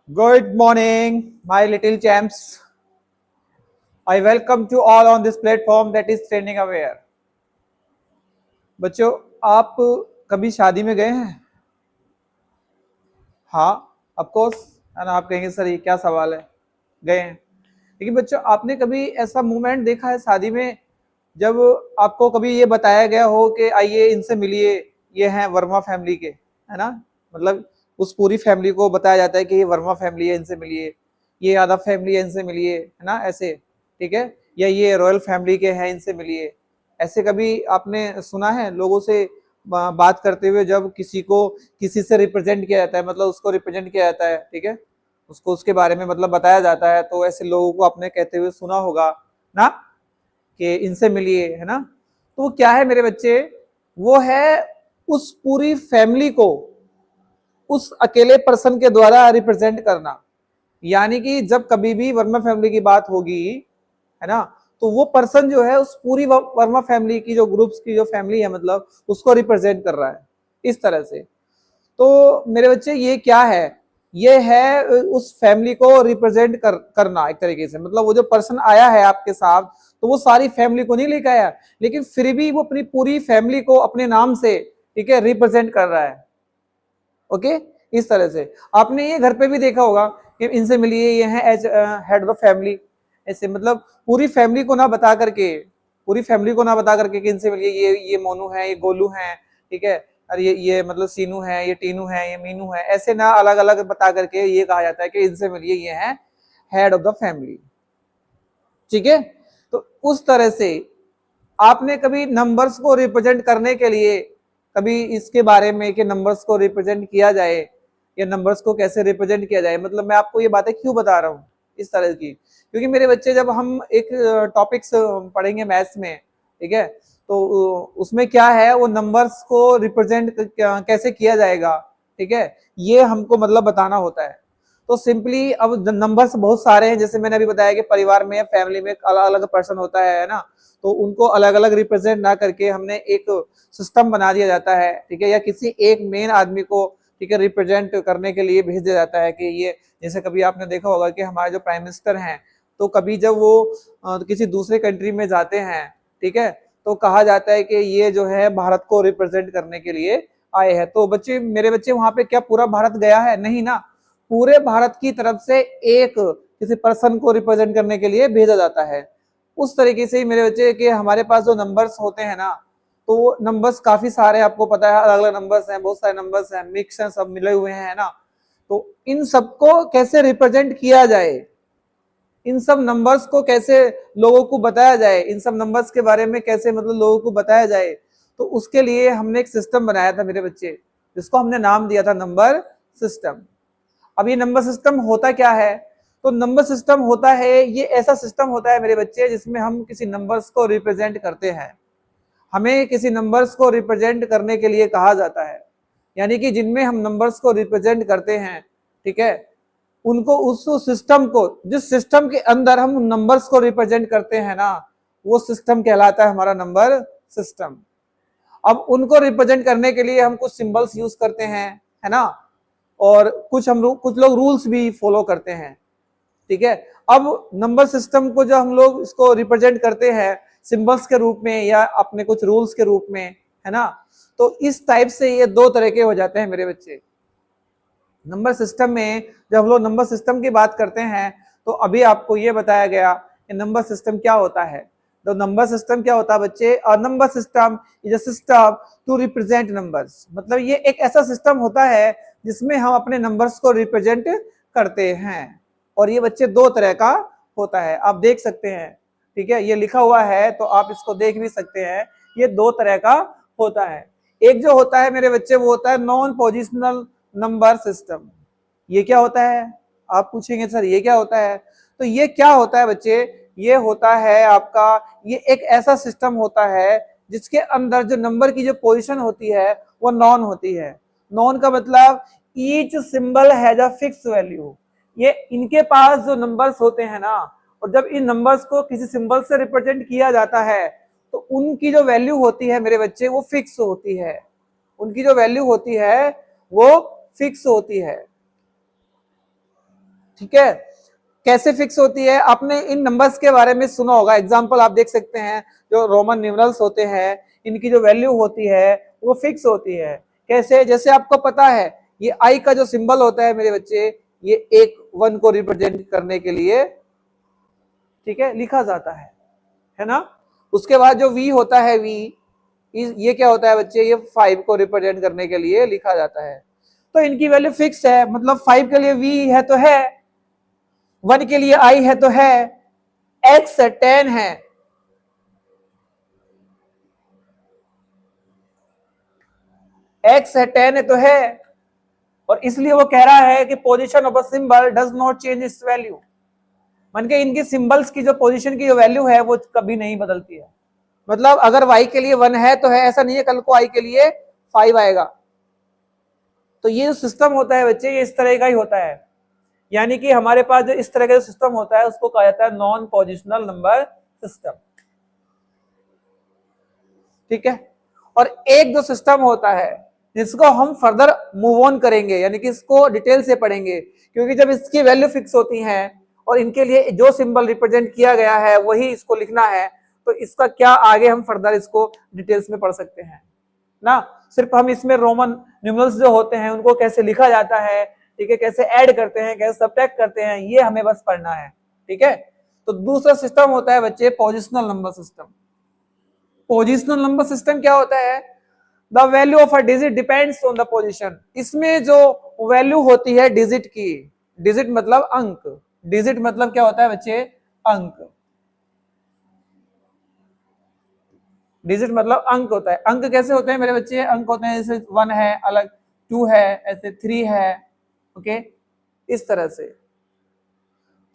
Good morning, my little champs. I welcome you all on this platform that is trending aware. बच्चों, आप कभी शादी में गए हैं? हाँ, ऑफ कोर्स। है ना? आप कहेंगे सर ये क्या सवाल है? गए हैं। लेकिन बच्चों, आपने कभी ऐसा मोमेंट देखा है शादी में जब आपको कभी ये बताया गया हो कि आइए इनसे मिलिए, ये हैं वर्मा फैमिली के, है ना? मतलब उस पूरी फैमिली को बताया जाता है कि ये वर्मा फैमिली है, इनसे मिलिए, ये यादव फैमिली है, इनसे मिलिए, है ना? ऐसे, ठीक है? या ये रॉयल फैमिली के हैं, इनसे मिलिए। ऐसे कभी आपने सुना है लोगों से बात करते हुए, जब किसी को किसी से रिप्रेजेंट किया जाता है, मतलब उसको रिप्रेजेंट किया जाता है, ठीक है, उसको उसके बारे में मतलब बताया जाता है, तो ऐसे लोगों को आपने कहते हुए सुना होगा ना कि इनसे मिलिए, है ना? तो वो क्या है मेरे बच्चे? वो है उस पूरी फैमिली को उस अकेले पर्सन के द्वारा रिप्रेजेंट करना। यानी कि जब कभी भी वर्मा फैमिली की बात होगी, है ना, तो वो पर्सन जो है उस पूरी वर्मा फैमिली की, जो ग्रुप्स की जो फैमिली है, मतलब उसको रिप्रेजेंट कर रहा है इस तरह से। तो मेरे बच्चे ये क्या है? ये है उस फैमिली को रिप्रेजेंट करना एक तरीके से। मतलब वो जो पर्सन आया है आपके साथ, तो वो सारी फैमिली को नहीं लेकर आया, लेकिन फिर भी वो अपनी पूरी फैमिली को अपने नाम से, ठीक है, रिप्रेजेंट कर रहा है। ओके, इस तरह से आपने ये घर पे भी देखा होगा कि इनसे मिलिए, ये है एज हेड ऑफ फैमिली। ऐसे मतलब पूरी फैमिली को ना बता करके, पूरी फैमिली को ना बता करके कि इनसे मिलिए, ये मोनू है, ये गोलू है, ठीक है, और ये मतलब सीनू है, ये टीनू है, ये मीनू है, ऐसे ना अलग अलग बता करके ये कहा जाता है कि इनसे मिलिए, ये है हेड ऑफ द फैमिली। ठीक है? तो उस तरह से आपने कभी नंबर्स को रिप्रेजेंट करने के लिए कभी इसके बारे में कि नंबर्स को रिप्रेजेंट किया जाए या नंबर्स को कैसे रिप्रेजेंट किया जाए, मतलब मैं आपको ये बातें क्यों बता रहा हूँ इस तरह की, क्योंकि मेरे बच्चे जब हम एक टॉपिक्स पढ़ेंगे मैथ्स में, ठीक है, तो उसमें क्या है, वो नंबर्स को रिप्रेजेंट कैसे किया जाएगा, ठीक है, ये हमको मतलब बताना होता है। तो सिंपली अब नंबर्स बहुत सारे हैं, जैसे मैंने अभी बताया कि परिवार में, फैमिली में अलग अलग पर्सन होता है ना, तो उनको अलग अलग रिप्रेजेंट ना करके हमने एक सिस्टम बना दिया जाता है, ठीक है, या किसी एक मेन आदमी को, ठीक है, रिप्रेजेंट करने के लिए भेज दिया जाता है कि ये, जैसे कभी आपने देखा होगा कि हमारे जो प्राइम मिनिस्टर हैं, तो कभी जब वो किसी दूसरे कंट्री में जाते हैं, ठीक है, तो कहा जाता है कि ये जो है भारत को रिप्रेजेंट करने के लिए आए हैं। तो बच्चे, मेरे बच्चे, वहां पे क्या पूरा भारत गया है? नहीं ना, पूरे भारत की तरफ से एक किसी पर्सन को रिप्रेजेंट करने के लिए भेजा जाता है। उस तरीके से ही मेरे बच्चे कि हमारे पास जो नंबर्स होते हैं ना, तो नंबर्स काफी सारे, आपको पता है, अलग अलग नंबर्स हैं, बहुत सारे नंबर्स हैं, मिक्स हैं, सब मिले हुए हैं ना। तो इन सबको कैसे रिप्रेजेंट किया जाए, इन सब नंबर्स को कैसे लोगों को बताया जाए, इन सब नंबर्स के बारे में कैसे मतलब लोगों को बताया जाए, तो उसके लिए हमने एक सिस्टम बनाया था मेरे बच्चे, जिसको हमने नाम दिया था नंबर सिस्टम। अब ये नंबर सिस्टम होता क्या है? तो नंबर सिस्टम होता है, ये ऐसा सिस्टम होता है मेरे बच्चे जिसमें हम किसी नंबर्स को रिप्रेजेंट करते हैं। हमें किसी नंबर्स को रिप्रेजेंट करने के लिए कहा जाता है, यानी कि जिनमें हम नंबर्स को रिप्रेजेंट करते हैं, ठीक है, उनको उस सिस्टम को, जिस सिस्टम के अंदर हम नंबर्स को रिप्रेजेंट करते हैं ना, वो सिस्टम कहलाता है हमारा नंबर सिस्टम। अब उनको रिप्रेजेंट करने के लिए हम कुछ सिंबल्स यूज करते हैं, है ना, और कुछ लोग रूल्स भी फॉलो करते हैं, ठीक है। अब नंबर सिस्टम को जब हम लोग इसको रिप्रेजेंट करते हैं सिंबल्स के रूप में या अपने कुछ रूल्स के रूप में, है ना, तो इस टाइप से ये दो तरह के हो जाते हैं मेरे बच्चे। नंबर सिस्टम में जब हम लोग नंबर सिस्टम की बात करते हैं, तो अभी आपको ये बताया गया कि नंबर सिस्टम क्या होता है। तो नंबर सिस्टम क्या होता है बच्चे? और number system is a system to represent numbers. मतलब ये एक ऐसा सिस्टम होता है जिसमें हम अपने नंबर्स को रिप्रेजेंट करते हैं। और ये बच्चे दो तरह का होता है, आप देख सकते हैं, ठीक है, ये लिखा हुआ है तो आप इसको देख भी सकते हैं। ये दो तरह का होता है। एक जो होता है मेरे बच्चे, वो होता है नॉन पोजिशनल नंबर सिस्टम। ये क्या होता है? आप पूछेंगे सर ये क्या होता है? तो ये क्या होता है बच्चे? ये होता है आपका, ये एक ऐसा सिस्टम होता है जिसके अंदर जो नंबर की जो पोजीशन होती है वो नॉन होती है। नॉन का मतलब each symbol has a fix value. ये इनके पास जो नंबर्स होते हैं ना, और जब इन नंबर्स को किसी सिंबल से रिप्रेजेंट किया जाता है, तो उनकी जो वैल्यू होती है मेरे बच्चे, वो फिक्स होती है। उनकी जो वैल्यू होती है वो फिक्स होती है। ठीक है, कैसे फिक्स होती है? आपने इन नंबर्स के बारे में सुना होगा, एग्जांपल आप देख सकते हैं, जो रोमन न्यूमरल्स होते हैं इनकी जो वैल्यू होती है वो फिक्स होती है। कैसे? जैसे आपको पता है ये आई का जो सिंबल होता है मेरे बच्चे, ये एक 1 को रिप्रेजेंट करने के लिए, ठीक है, लिखा जाता है ना। उसके बाद जो वी होता है, वी ये क्या होता है बच्चे, ये 5 को रिप्रेजेंट करने के लिए लिखा जाता है। तो इनकी वैल्यू फिक्स है, मतलब 5 के लिए वी है तो है, 1 के लिए आई है तो है, एक्स 10 है, एक्स है 10 है तो है, और इसलिए वो कह रहा है कि position of a symbol does not change it's value. मन के इनके सिंबल्स की जो पोजीशन की जो वैल्यू है वो कभी नहीं बदलती है। मतलब अगर y के लिए 1 है तो है, ऐसा नहीं है कल को i के लिए 5 आएगा। तो ये जो सिस्टम होता है बच्चे, ये इस तरह का ही होता है, यानी कि हमारे पास जो इस तरह का सिस्टम होता है उसको कहा जाता है नॉन पोजिशनल नंबर सिस्टम, ठीक है। और एक जो सिस्टम होता है जिसको हम फर्दर मूव ऑन करेंगे, यानी कि इसको डिटेल से पढ़ेंगे, क्योंकि जब इसकी वैल्यू फिक्स होती है और इनके लिए जो सिंबल रिप्रेजेंट किया गया है वही इसको लिखना है, तो इसका क्या आगे हम फर्दर इसको डिटेल्स में पढ़ सकते हैं ना। सिर्फ हम इसमें रोमन न्यूमरल्स जो होते हैं उनको कैसे लिखा जाता है, ठीक है, कैसे ऐड करते हैं, कैसे सब्ट्रैक्ट करते हैं, ये हमें बस पढ़ना है, ठीक है। तो दूसरा सिस्टम होता है बच्चे positional number system. Positional number system क्या होता है? The value of a digit depends on the position. इसमें जो वैल्यू होती है डिजिट की, डिजिट मतलब अंक, डिजिट मतलब क्या होता है बच्चे? अंक। डिजिट मतलब अंक होता है। अंक कैसे होते हैं मेरे बच्चे? अंक होते हैं जैसे 1 है अलग, 2 है, ऐसे 3 है, ओके, इस तरह से।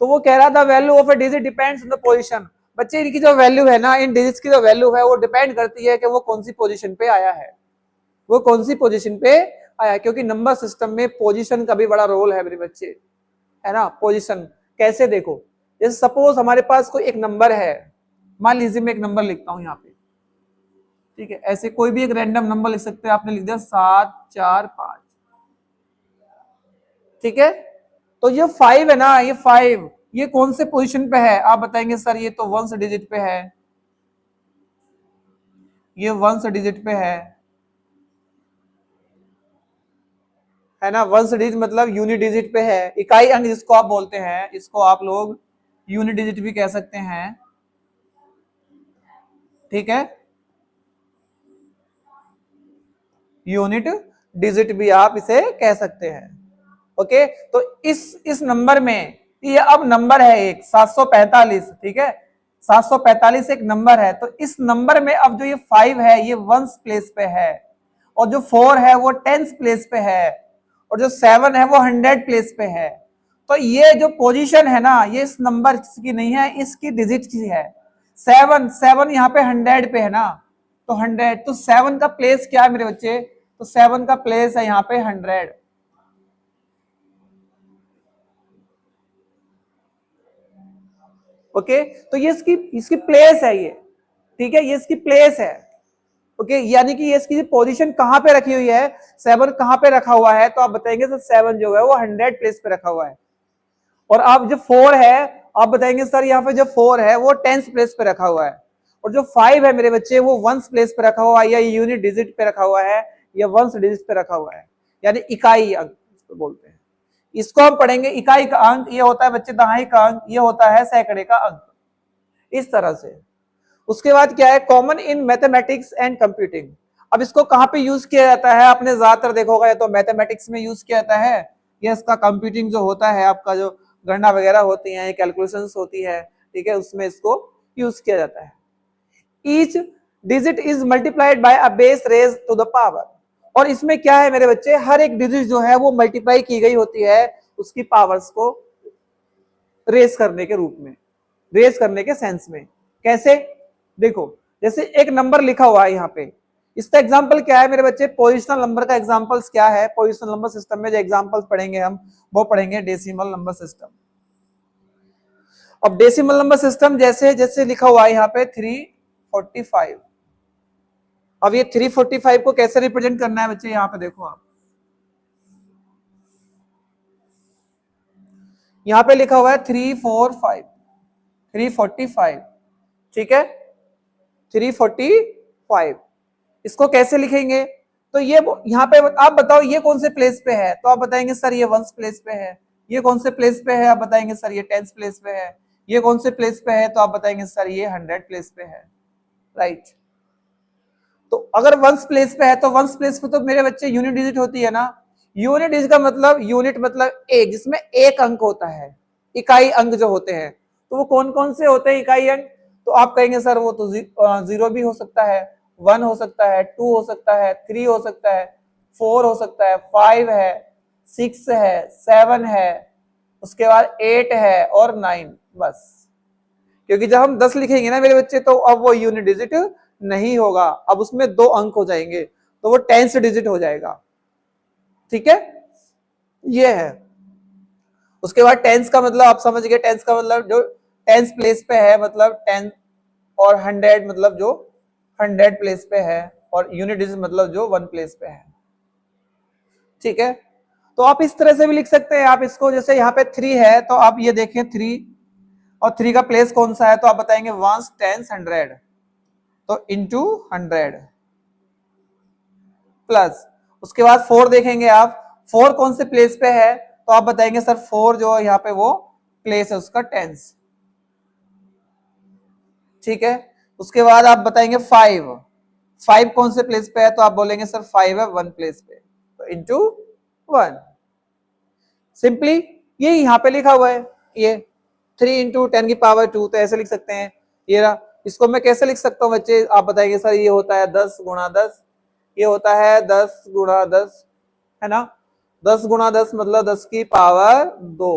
तो वो कह रहा था value of a digit depends on the position. बच्चे इनकी जो वैल्यू है ना, इन डिजिट्स की जो वैल्यू है वो डिपेंड करती है कि वो कौन सी पोजीशन पे आया है, वो कौन सी पोजीशन पे आया है, क्योंकि नंबर सिस्टम में पोजीशन का भी बड़ा रोल है मेरे बच्चे, है ना। पोजीशन कैसे? देखो, जैसे सपोज हमारे पास कोई एक नंबर है, मान लीजिए मैं एक नंबर लिखता हूं यहाँ पे, ठीक है, ऐसे कोई भी एक रैंडम नंबर लिख सकते हैं, आपने लिख दिया 745, ठीक है। तो ये 5 है ना, ये 5 ये कौन से पोजीशन पे है? आप बताएंगे सर ये तो 1 डिजिट पे है, ये 1 डिजिट पे है ना। 1 डिजिट मतलब यूनिट डिजिट पे है, इकाई अंक जिसको आप बोलते हैं, इसको आप लोग यूनिट डिजिट भी कह सकते हैं, ठीक है, यूनिट डिजिट भी आप इसे कह सकते हैं, ओके। तो इस नंबर में ये अब नंबर है एक 745, ठीक है, 745 एक नंबर है। तो इस नंबर में अब जो ये 5 है ये 1 प्लेस पे है, और जो 4 है वो 10 प्लेस पे है, और जो 7 है वो 100 प्लेस पे है। तो ये जो पोजीशन है ना, ये इस नंबर की नहीं है, इसकी डिजिट की है। 7 यहाँ पे 100 पे है ना, तो 100, तो 7 का प्लेस क्या है मेरे बच्चे? तो 7 का प्लेस है यहाँ पे 100, ओके। तो ये इसकी इसकी प्लेस है ये, ठीक है, ये इसकी प्लेस है, ओके। यानी कि ये इसकी पोजीशन कहां पे रखी हुई है, 7 कहां पे रखा हुआ है? तो आप बताएंगे सर 7 जो है वो 100 प्लेस पे रखा हुआ है। और आप जो 4 है, आप बताएंगे सर यहाँ पे जो 4 है वो 10th प्लेस पे रखा हुआ है। और जो 5 है मेरे बच्चे वो 1 प्लेस पे रखा हुआ है, या यूनिट डिजिट पे रखा हुआ है, या 1 डिजिट पे रखा हुआ है, यानी इकाई अंक बोलते हैं। इसको हम पढ़ेंगे इकाई का अंक, ये होता है बच्चे दहाई का अंक, ये होता है सैकड़े का अंक, इस तरह से। उसके बाद क्या है? Common in mathematics and computing. अब इसको कहां पे यूज किया जाता है? आपने ज्यादातर देखा होगा, या तो मैथमेटिक्स में यूज किया जाता है, या इसका कंप्यूटिंग जो होता है आपका, जो गणना वगैरह होती है, कैलकुलेशंस होती है, ठीक है, उसमें इसको यूज किया जाता है। Each digit is multiplied by a base raise to the power. और इसमें क्या है मेरे बच्चे? हर एक डिजिट जो है वो मल्टीप्लाई की गई होती है उसकी पावर्स को रेस करने के रूप में, रेस करने के सेंस में। कैसे? देखो, जैसे एक नंबर लिखा हुआ है यहाँ पे, इसका एग्जांपल क्या है मेरे बच्चे? पोजिशनल नंबर का एग्जांपल्स क्या है? पोजिशनल नंबर सिस्टम में जो एग्जांपल्स पढ़ेंगे हम, वो पढ़ेंगे डेसिमल नंबर सिस्टम। अब डेसिमल नंबर सिस्टम जैसे जैसे लिखा हुआ है यहाँ पे 345। अब ये 345 को कैसे रिप्रेजेंट करना है बच्चे? यहाँ पे देखो आप, यहाँ पे लिखा हुआ है 345, 345, ठीक है, 345। इसको कैसे लिखेंगे? तो ये यहाँ पे आप बताओ ये कौन से प्लेस पे है, तो आप बताएंगे सर ये 1st प्लेस पे है। ये कौन से प्लेस पे है, आप बताएंगे सर ये 10th प्लेस पे है। ये कौन से प्लेस पे है, तो आप बताएंगे सर ये 100 प्लेस पे है, राइट। तो अगर 1st प्लेस पे है तो 1st प्लेस पे तो मेरे बच्चे यूनिट डिजिट होती है ना। यूनिट डिजिट का मतलब, यूनिट मतलब एक, जिसमें एक अंक होता है, इकाई अंक जो होते हैं, तो वो कौन कौन से होते हैं इकाई अंक? तो आप कहेंगे सर वो तो 0 भी हो सकता है, 1 हो सकता है, 2 हो सकता है, 3 हो सकता है, 4 हो सकता है, 5 है, 6 है, 7 है, उसके बाद 8 है और 9, बस। क्योंकि जब हम 10 लिखेंगे ना मेरे बच्चे, तो अब वो यूनिट डिजिट नहीं होगा, अब उसमें 2 अंक हो जाएंगे, तो वो 10th डिजिट हो जाएगा, ठीक है, ये है। उसके बाद 10th का मतलब आप समझ गए, 10th का मतलब जो 10th प्लेस पे है, मतलब 10 और 100 मतलब जो 100 प्लेस पे है, और यूनिट डिजिट मतलब जो 1 प्लेस पे है, ठीक है। तो आप इस तरह से भी लिख सकते हैं, आप इसको जैसे यहाँ पे 3 है, तो आप ये देखें 3, और 3 का प्लेस कौन सा है, तो आप बताएंगे 1 10 100, तो इंटू 100 प्लस, उसके बाद 4 देखेंगे आप, 4 कौन से प्लेस पे है, तो आप बताएंगे सर 4 जो यहाँ पे वो प्लेस है उसका 10th, ठीक है। उसके बाद आप बताएंगे 5, 5 कौन से प्लेस पे है, तो आप बोलेंगे सर 5 है 1 प्लेस पे, तो इंटू 1, सिंपली ये यहाँ पे लिखा हुआ है, ये 3 इंटू 10 की पावर 2, तो ऐसे लिख सकते हैं। ये रहा, इसको मैं कैसे लिख सकता हूँ बच्चे, आप बताएंगे सर ये होता है 10 गुणा 10, ये होता है 10 गुणा 10, है ना, 10 गुणा 10 मतलब 10 की पावर 2।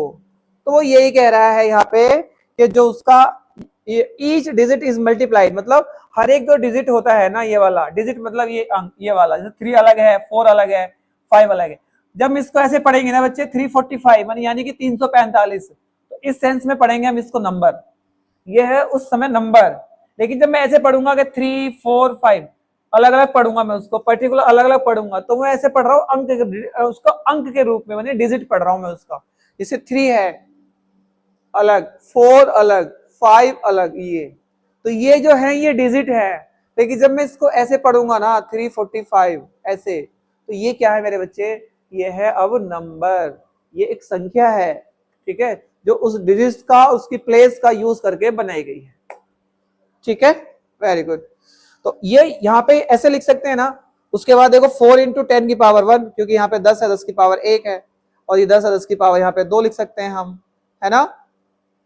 तो वो यही कह रहा है यहाँ पे कि जो उसका ईच डिजिट इज मल्टीप्लाइड, मतलब हर एक जो डिजिट होता है ना, ये वाला डिजिट मतलब ये अंक, ये वाला, जैसे 3 अलग है, 4 अलग है, 5 अलग है। जब हम इसको ऐसे पढ़ेंगे ना बच्चे 345 यानी कि 345, तो इस सेंस में पढ़ेंगे हम इसको नंबर, ये है उस समय नंबर। लेकिन जब मैं ऐसे पढ़ूंगा कि 3 4 5 अलग अलग पढ़ूंगा, मैं उसको पर्टिकुलर अलग अलग पढ़ूंगा, तो मैं ऐसे पढ़ रहा हूँ अंक, उसको अंक के रूप में, मैंने डिजिट पढ़ रहा हूँ मैं उसका। जैसे 3 है अलग, 4 अलग, 5 अलग, ये तो ये जो है ये डिजिट है। लेकिन जब मैं इसको ऐसे पढ़ूंगा ना 345 ऐसे, तो ये क्या है मेरे बच्चे, ये है अब नंबर, ये एक संख्या है, ठीक है, जो उस डिजिट का, उसकी प्लेस का यूज करके बनाई गई है, ठीक है, वेरी गुड। तो ये यहाँ पे ऐसे लिख सकते हैं ना। उसके बाद देखो 4 इंटू 10 की पावर 1, क्योंकि यहाँ पे 10 है, 10 की पावर 1 है, और ये 10 है, 10 की पावर यहाँ पे 2 लिख सकते हैं हम, है ना,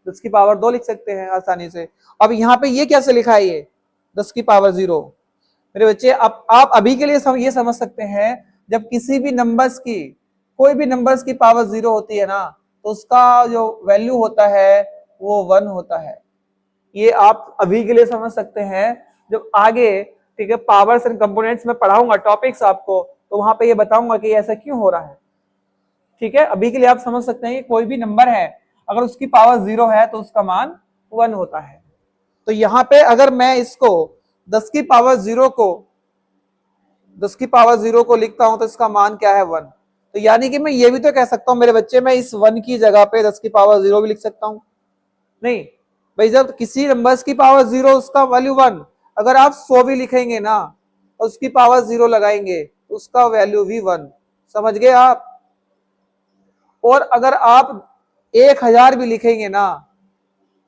10 की पावर 2 लिख सकते हैं आसानी से। अब यहाँ पे ये कैसे लिखा है, ये 10 की पावर 0, मेरे बच्चे आप अभी के लिए ये समझ सकते हैं, जब किसी भी नंबर्स की, कोई भी नंबर्स की पावर 0 होती है ना, तो उसका जो वैल्यू होता है वो 1 होता है। ये आप अभी के लिए समझ सकते हैं, जब आगे, ठीक है, पावर्स एंड कंपोनेंट्स में पढ़ाऊंगा टॉपिक्स आपको, तो वहां पे ये बताऊंगा कि ऐसा क्यों हो रहा है, ठीक है। अभी के लिए आप समझ सकते हैं कि कोई भी नंबर है, अगर उसकी पावर 0 है तो उसका मान 1 होता है। तो यहाँ पे अगर मैं इसको 10 की पावर 0 को 10 की पावर 0 को लिखता हूं, तो इसका मान क्या है 1। तो यानी कि मैं ये भी तो कह सकता हूं मेरे बच्चे, मैं इस 1 की जगह पे 10 की पावर 0 भी लिख सकता हूं। नहीं भाई, जब किसी नंबर्स की पावर 0 उसका वैल्यू 1, अगर आप 100 भी लिखेंगे ना और उसकी पावर 0 लगाएंगे तो उसका वैल्यू भी 1, समझ गए आप। और अगर आप 1000 भी लिखेंगे ना,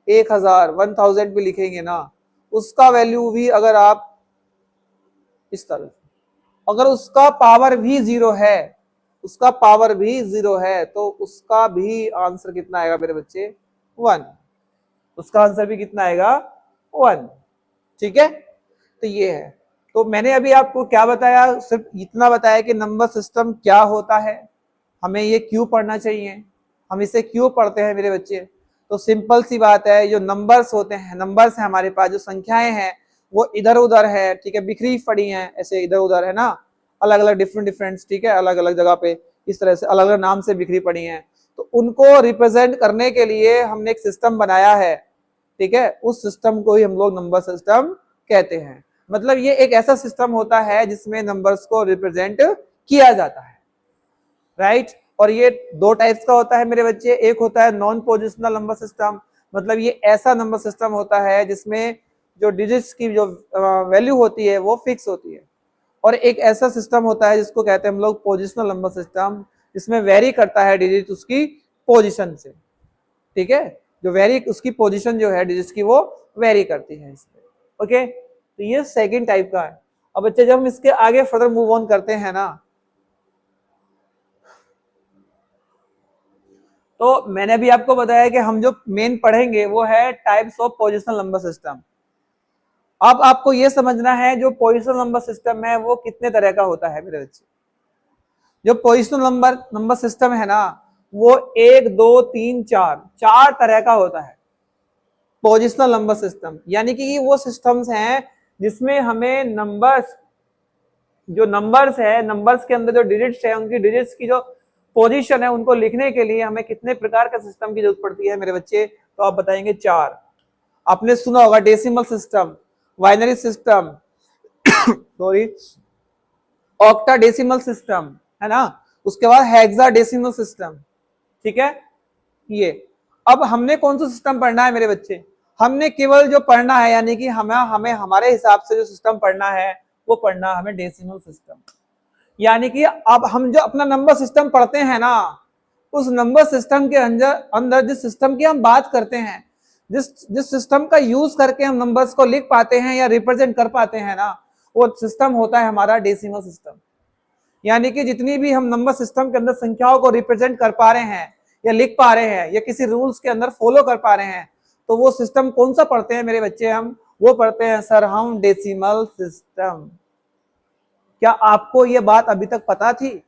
1000 भी लिखेंगे ना, उसका वैल्यू भी, अगर आप इस तरह, अगर उसका पावर भी 0 है, उसका पावर भी 0 है, तो उसका भी आंसर कितना आएगा मेरे बच्चे, 1। उसका आंसर भी कितना आएगा, 1, ठीक है। तो ये है, तो मैंने अभी आपको क्या बताया, सिर्फ इतना बताया कि नंबर सिस्टम क्या होता है, हमें ये क्यों पढ़ना चाहिए, हम इसे क्यों पढ़ते हैं मेरे बच्चे। तो सिंपल सी बात है, जो नंबर्स होते हैं, नंबर्स हैं हमारे पास, जो संख्याएं हैं वो इधर उधर है, ठीक है, बिखरी पड़ी हैं ऐसे इधर उधर, है ना, अलग अलग डिफरेंट, ठीक है, अलग अलग जगह पे इस तरह से अलग अलग नाम से बिखरी पड़ी हैं। तो उनको रिप्रेजेंट करने के लिए हमने एक सिस्टम बनाया है, ठीक है, उस सिस्टम को ही हम लोग नंबर सिस्टम कहते हैं। मतलब ये एक ऐसा सिस्टम होता है जिसमें नंबर्स को रिप्रेजेंट किया जाता है, राइट। और ये दो टाइप्स का होता है मेरे बच्चे। एक होता है नॉन पोजिशनल नंबर सिस्टम, मतलब ये ऐसा नंबर सिस्टम होता है जिसमें जो डिजिट्स की जो वैल्यू होती है वो फिक्स होती है। और एक ऐसा सिस्टम होता है जिसको कहते हैं हम लोग पोजिशनल नंबर सिस्टम, जिसमें वेरी करता है डिजिट उसकी पोजिशन से। ठीक है, जो वेरी उसकी पोजिशन जो है डिजिट्स की वो वेरी करती है इसमें। ओके, तो ये सेकेंड टाइप का है। अब बच्चे जब हम इसके आगे फर्दर मूव ऑन करते हैं ना, तो मैंने भी आपको बताया कि हम जो मेन पढ़ेंगे वो है types of positional number system. अब आपको ये समझना है जो पोजिशनल नंबर सिस्टम है वो कितने तरह का होता है मेरे बच्चे। जो पोजिशनल नंबर सिस्टम है ना वो 1 2 3 4 तरह का होता है पोजिशनल नंबर सिस्टम। यानी कि वो सिस्टम्स हैं जिसमें हमें नंबर्स, जो नंबर्स है, नंबर्स के अंदर जो डिजिट्स है उनकी डिजिट्स की जो पोजीशन है उनको लिखने के लिए हमें कितने प्रकार का सिस्टम की जरूरत पड़ती है मेरे बच्चे। तो आप बताएंगे 4। आपने सुना होगा decimal system, binary system, sorry octadecimal system, है ना, उसके बाद हेक्साडेसिमल सिस्टम। ठीक है, ये अब हमने कौन सा सिस्टम पढ़ना है मेरे बच्चे, हमने केवल जो पढ़ना है यानी कि हमें हमें हमारे हिसाब से जो सिस्टम पढ़ना है वो पढ़ना हमें डेसिमल सिस्टम। यानी कि अब हम जो अपना नंबर सिस्टम पढ़ते हैं ना, उस नंबर सिस्टम के अंदर अंदर जिस सिस्टम की हम बात करते हैं, जिस जिस सिस्टम का यूज करके हम नंबर्स को लिख पाते हैं या रिप्रेजेंट कर पाते हैं ना, वो सिस्टम होता है हमारा डेसिमल सिस्टम। यानी कि जितनी भी हम नंबर सिस्टम के अंदर संख्याओं को रिप्रेजेंट कर पा रहे हैं या लिख पा रहे हैं या किसी रूल्स के अंदर फॉलो कर पा रहे हैं, तो वो सिस्टम कौन सा पढ़ते हैं मेरे बच्चे, हम वो पढ़ते हैं सर हम डेसिमल सिस्टम। क्या आपको ये बात अभी तक पता थी?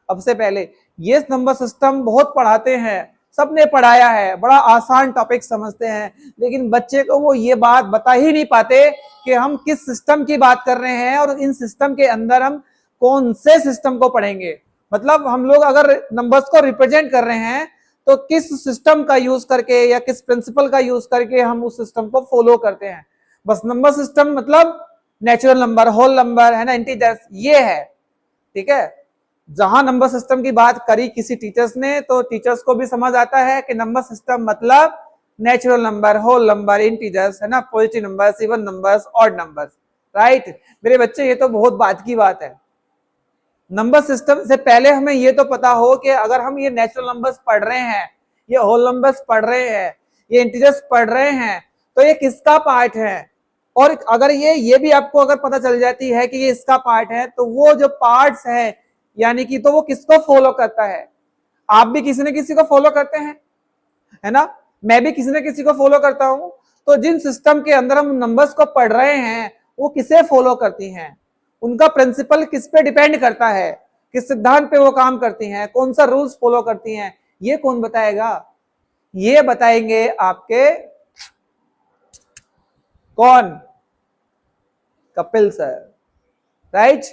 अब से पहले ये नंबर सिस्टम बहुत पढ़ाते हैं, सबने पढ़ाया है, बड़ा आसान टॉपिक समझते हैं, लेकिन बच्चे को वो ये बात बता ही नहीं पाते कि हम किस सिस्टम की बात कर रहे हैं और इन सिस्टम के अंदर हम कौन से सिस्टम को पढ़ेंगे। मतलब हम लोग अगर नंबर्स को रिप्रेजेंट कर रहे हैं तो किस सिस्टम का यूज करके या किस प्रिंसिपल का यूज करके हम उस सिस्टम को फॉलो करते हैं। बस नंबर सिस्टम मतलब नेचुरल नंबर, होल नंबर, है ना, इंटीजर्स, ये है। ठीक है, जहां नंबर सिस्टम की बात करी किसी टीचर्स ने तो टीचर्स को भी समझ आता है कि नंबर सिस्टम मतलब natural number, whole number, integers, है ना, positive numbers, even numbers, odd numbers. Right मेरे बच्चे, ये तो बहुत बात की बात है। नंबर सिस्टम से पहले हमें ये तो पता हो कि अगर हम ये नेचुरल नंबर्स पढ़ रहे हैं, ये होल नंबर्स पढ़ रहे हैं, ये इंटीजर्स पढ़ रहे हैं, तो ये किसका पार्ट है। और अगर ये भी आपको अगर पता चल जाती है कि ये इसका पार्ट है, तो वो जो पार्ट्स है यानी कि तो वो किसको फॉलो करता है। आप भी किसी न किसी को फॉलो करते हैं, है ना, मैं भी किसी न किसी को फॉलो करता हूं। तो जिन सिस्टम के अंदर हम नंबर्स को पढ़ रहे हैं वो किसे फॉलो करती हैं, उनका प्रिंसिपल किस पे डिपेंड करता है, किस सिद्धांत पे वो काम करती हैं, कौन सा रूल्स फॉलो करती हैं, ये कौन बताएगा, ये बताएंगे आपके कौन, कपिल सर। राइट,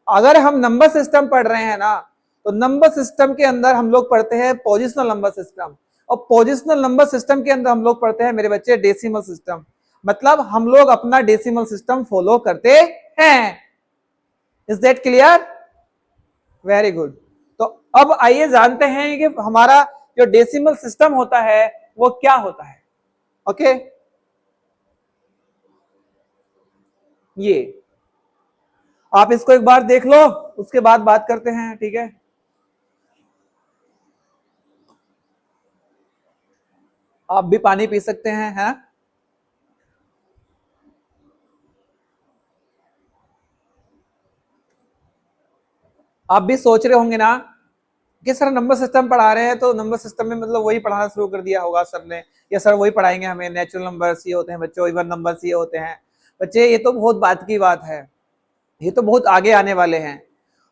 अगर हम नंबर सिस्टम पढ़ रहे हैं ना तो नंबर सिस्टम के अंदर हम लोग पढ़ते हैं पोजिशनल नंबर सिस्टम, और पोजिशनल नंबर सिस्टम के अंदर हम लोग पढ़ते हैं मेरे बच्चे डेसिमल सिस्टम। मतलब हम लोग अपना डेसिमल सिस्टम फॉलो करते हैं। Is that clear? Very good. तो अब आइए जानते हैं कि हमारा जो डेसिमल सिस्टम होता है वो क्या होता है। ओके, ये आप इसको एक बार देख लो, उसके बाद बात करते हैं। ठीक है, आप भी पानी पी सकते हैं, है? आप भी सोच रहे होंगे ना कि सर नंबर सिस्टम पढ़ा रहे हैं तो नंबर सिस्टम में मतलब वही पढ़ाना शुरू कर दिया होगा सर ने, या सर वही पढ़ाएंगे हमें, नेचुरल नंबर्स ये होते हैं बच्चों, इवन नंबर्स ये होते हैं। बच्चे ये तो बहुत बात की बात है, ये तो बहुत आगे आने वाले हैं।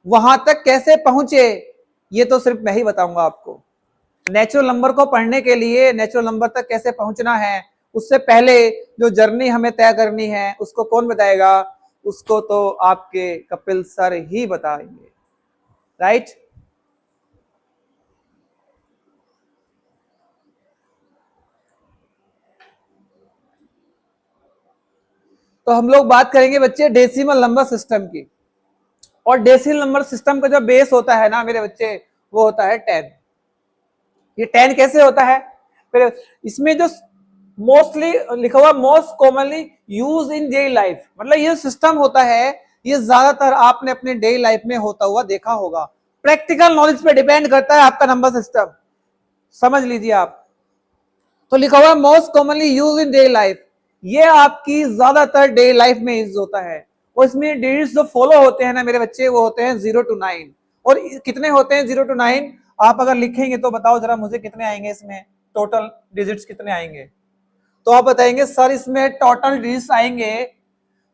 वहां तक कैसे पहुंचे ये तो सिर्फ मैं ही बताऊंगा आपको। नेचुरल नंबर को पढ़ने के लिए नेचुरल नंबर तक कैसे पहुंचना है, उससे पहले जो जर्नी हमें तय करनी है उसको कौन बताएगा, उसको तो आपके कपिल सर ही बताएंगे। राइट, तो हम लोग बात करेंगे बच्चे डेसिमल नंबर सिस्टम की। और डेसिमल नंबर सिस्टम का जो बेस होता है ना मेरे बच्चे, वो होता है 10। ये 10 कैसे होता है? फिर इसमें जो मोस्टली लिखा हुआ most commonly use in daily life, मतलब ये सिस्टम होता है ये ज्यादातर आपने अपने डेली लाइफ में होता हुआ देखा होगा। प्रैक्टिकल नॉलेज पे डिपेंड करता है आपका नंबर सिस्टम, समझ लीजिए आप। तो लिखा हुआ most commonly use in daily life, ये आपकी ज्यादातर डेली लाइफ में यूज होता है। और इसमें डिजिट्स जो फॉलो होते हैं ना मेरे बच्चे, वो होते हैं 0 to 9। और कितने होते हैं 0 to 9? आप अगर लिखेंगे तो बताओ जरा मुझे कितने आएंगे इसमें, टोटल डिजिट्स कितने आएंगे? तो आप बताएंगे सर इसमें टोटल डिजिट्स आएंगे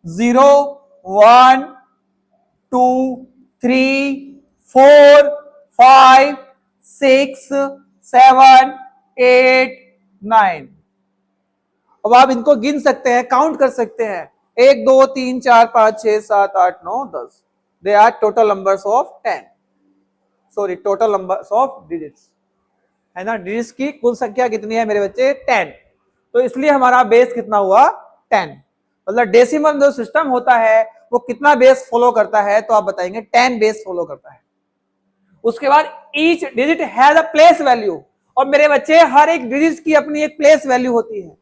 0 1 2 3 4 5 6 7 8 9। अब आप इनको गिन सकते हैं, काउंट कर सकते हैं, 1 2 3 4 5 6 7 8 9 10। They are total numbers of 10, sorry total numbers of digits, है ना। डिजिट्स की कुल संख्या कितनी है मेरे बच्चे? 10। तो इसलिए हमारा बेस कितना हुआ? 10। मतलब डेसिमल जो सिस्टम होता है वो कितना बेस फॉलो करता है? तो आप बताएंगे 10 बेस फॉलो करता है। उसके बाद each digit has a place value, और मेरे बच्चे हर एक डिजिट की अपनी एक प्लेस वैल्यू होती है।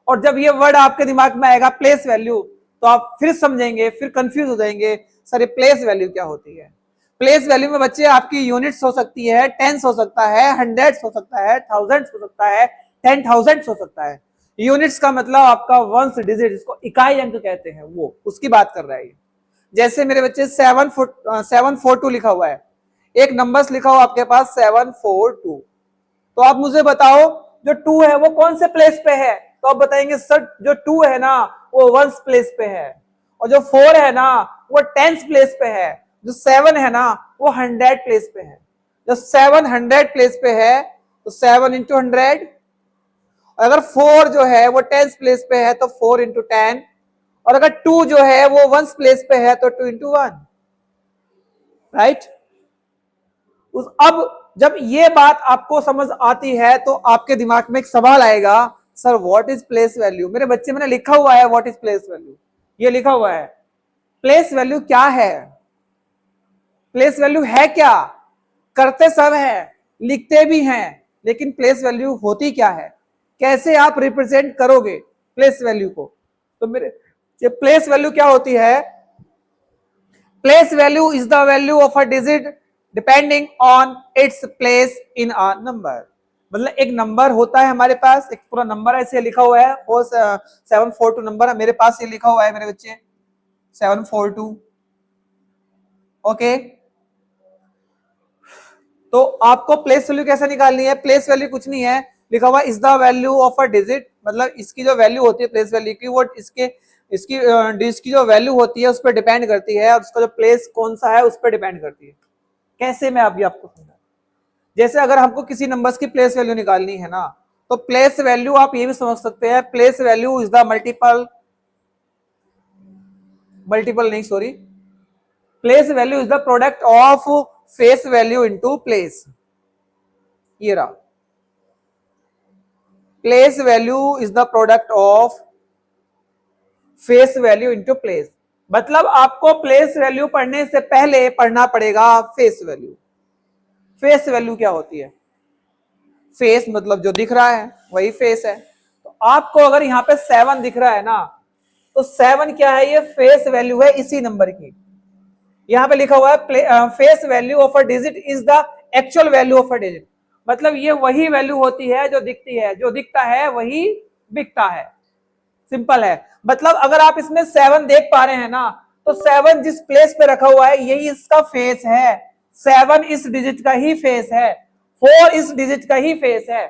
और जब ये वर्ड आपके दिमाग में आएगा प्लेस वैल्यू, तो आप फिर समझेंगे, फिर कंफ्यूज हो जाएंगे सर ये प्लेस वैल्यू क्या होती है। प्लेस वैल्यू में बच्चे आपकी यूनिट्स हो सकती है, टेंस हो सकता है, हंड्रेड्स हो सकता है, थाउजेंड्स हो सकता है, 10,000 हो सकता है। यूनिट्स का मतलब आपका वंस डिजिट, जिसको इकाई अंक कहते हैं, वो उसकी बात कर रहा है। जैसे मेरे बच्चे 742 लिखा हुआ है, एक नंबर्स लिखा हुआ आपके पास 742। तो आप मुझे बताओ जो 2 है वो कौन से प्लेस पे है? तो आप बताएंगे सर जो 2 है ना वो वंस प्लेस पे है, और जो 4 है ना वो टेंस प्लेस पे है, जो 7 है ना वो 100 प्लेस पे है। जो 7 100 प्लेस पे है तो 7 इंटू 100। अगर 4 जो है वो टेंस प्लेस पे है तो 4 इंटू 10। और अगर 2 जो है वो वंस प्लेस पे है तो 2 इंटू 1, राइट। अब जब ये बात आपको समझ आती है तो आपके दिमाग में एक सवाल आएगा, sir what is place value? मेरे बच्चे मैंने लिखा हुआ है व्हाट इज प्लेस वैल्यू, ये लिखा हुआ है। प्लेस वैल्यू क्या है? प्लेस वैल्यू है क्या? करते सब है, लिखते भी हैं, लेकिन प्लेस वैल्यू होती क्या है? कैसे आप रिप्रेजेंट करोगे प्लेस वैल्यू को? तो मेरे प्लेस वैल्यू क्या होती है? Place value is the value of a digit depending on its place in a number. मतलब एक नंबर होता है हमारे पास, एक पूरा नंबर ऐसे लिखा हुआ है, और 742 नंबर है मेरे पास, ये लिखा हुआ है मेरे बच्चे 742। ओके, तो आपको प्लेस वैल्यू कैसे निकालनी है? प्लेस वैल्यू कुछ नहीं है, लिखा हुआ is the value of a digit, मतलब इसकी जो वैल्यू होती है प्लेस वैल्यू की, वो इसकी डिजिट की जो वैल्यू होती है उस पर डिपेंड करती है, और उसका जो प्लेस कौन सा है उस पर डिपेंड करती है। कैसे? मैं अभी आपको समझा। जैसे अगर हमको किसी नंबर्स की प्लेस वैल्यू निकालनी है ना, तो प्लेस वैल्यू आप ये भी समझ सकते हैं, place value is the multiple नहीं sorry, place value is the product of face value into place. ये रहा, place value is the product of face value into place. मतलब आपको प्लेस वैल्यू पढ़ने से पहले पढ़ना पड़ेगा फेस वैल्यू। फेस वैल्यू क्या होती है? फेस मतलब जो दिख रहा है वही फेस है। तो आपको अगर यहाँ पे 7 दिख रहा है ना, तो 7 क्या है? ये फेस वैल्यू है इसी नंबर की। यहाँ पे लिखा हुआ है face value of a digit is the actual value of a digit. मतलब ये वही वैल्यू होती है जो दिखती है, जो दिखता है वही बिकता है। सिंपल है। मतलब अगर आप इसमें 7 देख पा रहे हैं ना, तो 7 जिस प्लेस पे रखा हुआ है यही इसका फेस है। 7 इस डिजिट का ही फेस है, 4 इस डिजिट का ही फेस है,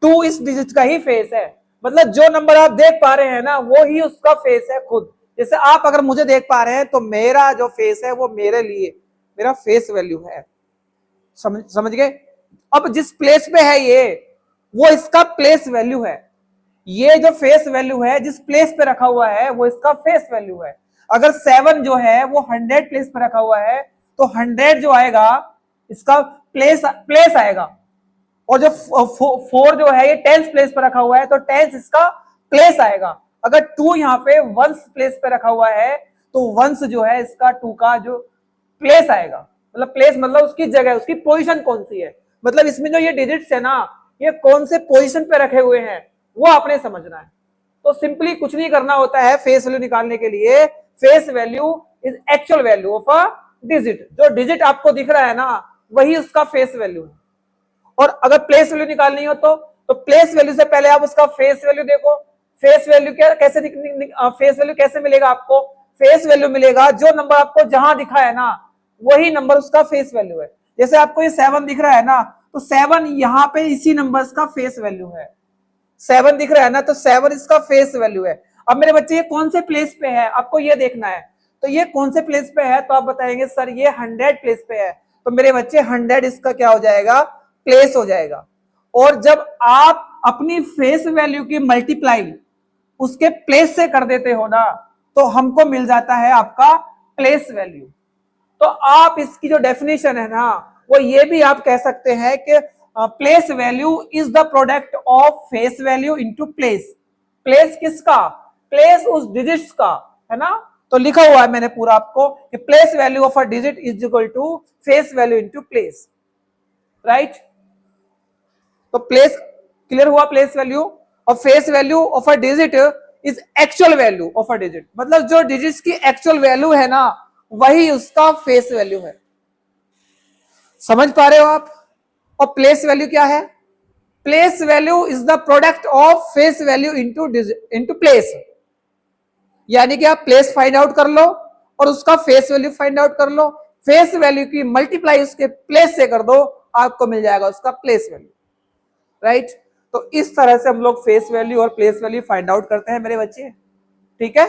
2 इस डिजिट का ही फेस है। मतलब जो नंबर आप देख पा रहे हैं ना वो ही उसका फेस है खुद। जैसे आप अगर मुझे देख पा रहे हैं तो मेरा जो फेस है वो मेरे लिए मेरा फेस वैल्यू है। समझ गए? अब जिस प्लेस पे है ये, वो इसका प्लेस वैल्यू है। ये जो फेस वैल्यू है जिस प्लेस पे रखा हुआ है वो इसका फेस वैल्यू है। अगर 7 जो है वो 100 प्लेस पे रखा हुआ है तो 100 जो आएगा इसका प्लेस आएगा। और जो 4 जो है ये 10 प्लेस पे रखा हुआ है तो 10 इसका प्लेस आएगा। अगर 2 यहाँ पे 1 प्लेस पे रखा हुआ है तो 1 जो है इसका 2 का जो प्लेस आएगा। मतलब प्लेस मतलब उसकी जगह, उसकी पोजीशन कौन सी है, मतलब इसमें जो ये डिजिट्स है ना ये कौन से पोजीशन पे रखे हुए हैं वो आपने समझना है। तो सिंपली कुछ नहीं करना होता है फेस वैल्यू निकालने के लिए। Face value is actual value of a digit. जो डिजिट आपको दिख रहा है ना वही उसका फेस वैल्यू है। और अगर प्लेस वैल्यू निकालनी हो तो प्लेस वैल्यू से पहले आप उसका फेस वैल्यू देखो। फेस वैल्यू क्या कैसे फेस वैल्यू कैसे मिलेगा आपको? फेस वैल्यू मिलेगा जो नंबर आपको जहां दिखा है ना वही नंबर उसका फेस वैल्यू है। जैसे आपको ये 7 दिख रहा है ना तो 7 यहाँ पे इसी नंबर का फेस वैल्यू है। 7 दिख रहा है ना तो 7 इसका फेस वैल्यू है। अब मेरे बच्चे ये कौन से प्लेस पे है आपको ये देखना है। तो ये कौन से प्लेस पे है तो आप बताएंगे सर ये 100 प्लेस पे है। तो मेरे बच्चे 100 इसका क्या हो जाएगा? प्लेस हो जाएगा। और जब आप अपनी फेस वैल्यू की मल्टीप्लाई उसके प्लेस से कर देते हो ना तो हमको मिल जाता है आपका प्लेस वैल्यू। तो आप इसकी जो डेफिनेशन है ना वो ये भी आप कह सकते हैं कि place value is the product of face value into place. Place किसका? प्लेस उस डिजिट्स का, है ना। तो लिखा हुआ है मैंने पूरा आपको कि place value of a digit is equal to face value into place, right. तो प्लेस क्लियर हुआ, प्लेस वैल्यू। और face value of a digit is actual value of a digit, मतलब जो डिजिट्स की एक्चुअल वैल्यू है ना वही उसका फेस वैल्यू है। समझ पा रहे हो आप? और प्लेस वैल्यू क्या है? Place value is the product of face value into place. यानी कि आप प्लेस फाइंड आउट कर लो और उसका फेस वैल्यू फाइंड आउट कर लो। फेस वैल्यू की मल्टीप्लाई उसके प्लेस से कर दो, आपको मिल जाएगा उसका प्लेस वैल्यू, राइट। तो इस तरह से हम लोग फेस वैल्यू और प्लेस वैल्यू फाइंड आउट करते हैं मेरे बच्चे, ठीक है।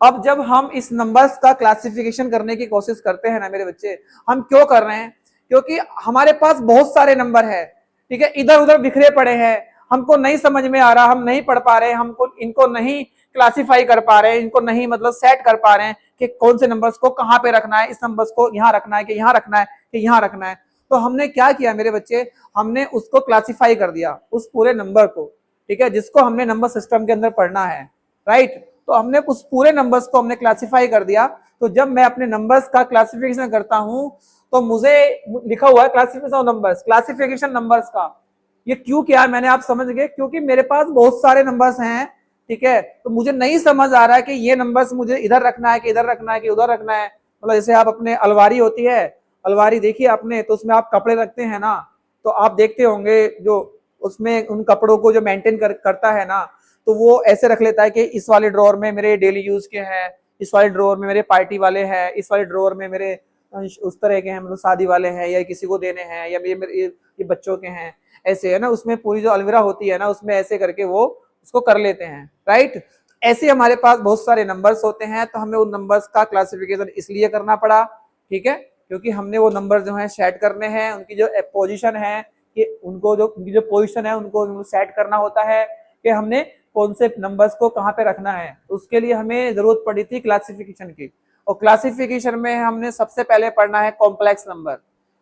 अब जब हम इस नंबर्स का क्लासिफिकेशन करने की कोशिश करते हैं ना मेरे बच्चे, हम क्यों कर रहे हैं? क्योंकि हमारे पास बहुत सारे नंबर है, ठीक है, इधर उधर बिखरे पड़े हैं, हमको नहीं समझ में आ रहा, हम नहीं पढ़ पा रहे, हमको इनको नहीं क्लासिफाई कर पा रहे हैं, इनको नहीं मतलब सेट कर पा रहे हैं कि कौन से नंबर्स को कहाँ पे रखना है, इस नंबर्स को यहाँ रखना है कि यहाँ रखना है कि यहाँ रखना है। तो हमने क्या किया मेरे बच्चे, हमने उसको क्लासिफाई कर दिया उस पूरे नंबर को, ठीक है, जिसको हमने नंबर सिस्टम के अंदर पढ़ना है, राइट। तो हमने उस पूरे नंबर्स को हमने क्लासिफाई कर दिया। तो जब मैं अपने नंबर्स का क्लासिफिकेशन करता हूं तो मुझे लिखा हुआ है classification of numbers, classification numbers का। ये क्यों किया मैंने, आप समझ गए? क्योंकि मेरे पास बहुत सारे नंबर्स हैं, ठीक है, तो मुझे नहीं समझ आ रहा है कि ये नंबर्स मुझे इधर रखना है कि इधर रखना है कि उधर रखना है। मतलब जैसे आप अपने अलमारी होती है, अलमारी देखिए आपने, तो उसमें आप कपड़े रखते हैं ना, तो आप देखते होंगे जो उसमें उन कपड़ों को जो मेंटेन करता है ना, तो वो ऐसे रख लेता है कि इस वाले ड्रॉअर में मेरे डेली यूज के हैं, इस वाले ड्रॉअर में मेरे पार्टी वाले हैं, इस वाले ड्रॉअर में मेरे उस तरह के हैं, मतलब शादी वाले हैं या किसी को देने हैं या ये बच्चों के हैं, ऐसे है ना। उसमें पूरी जो अलमीरा होती है ना उसमें ऐसे करके वो उसको कर लेते हैं, राइट। ऐसे हमारे पास बहुत सारे नंबर्स होते हैं, तो हमें उन नंबर्स का क्लासिफिकेशन इसलिए करना पड़ा, ठीक है, क्योंकि हमने वो नंबर जो है सेट करने हैं, उनकी जो पोजीशन है कि उनको जो उनकी जो पोजीशन है उनको सेट करना होता है कि हमने कौन से नंबर्स को कहाँ पे रखना है। उसके लिए हमें जरूरत पड़ी थी क्लासिफिकेशन की। और क्लासिफिकेशन में हमने सबसे पहले पढ़ना है कॉम्प्लेक्स नंबर।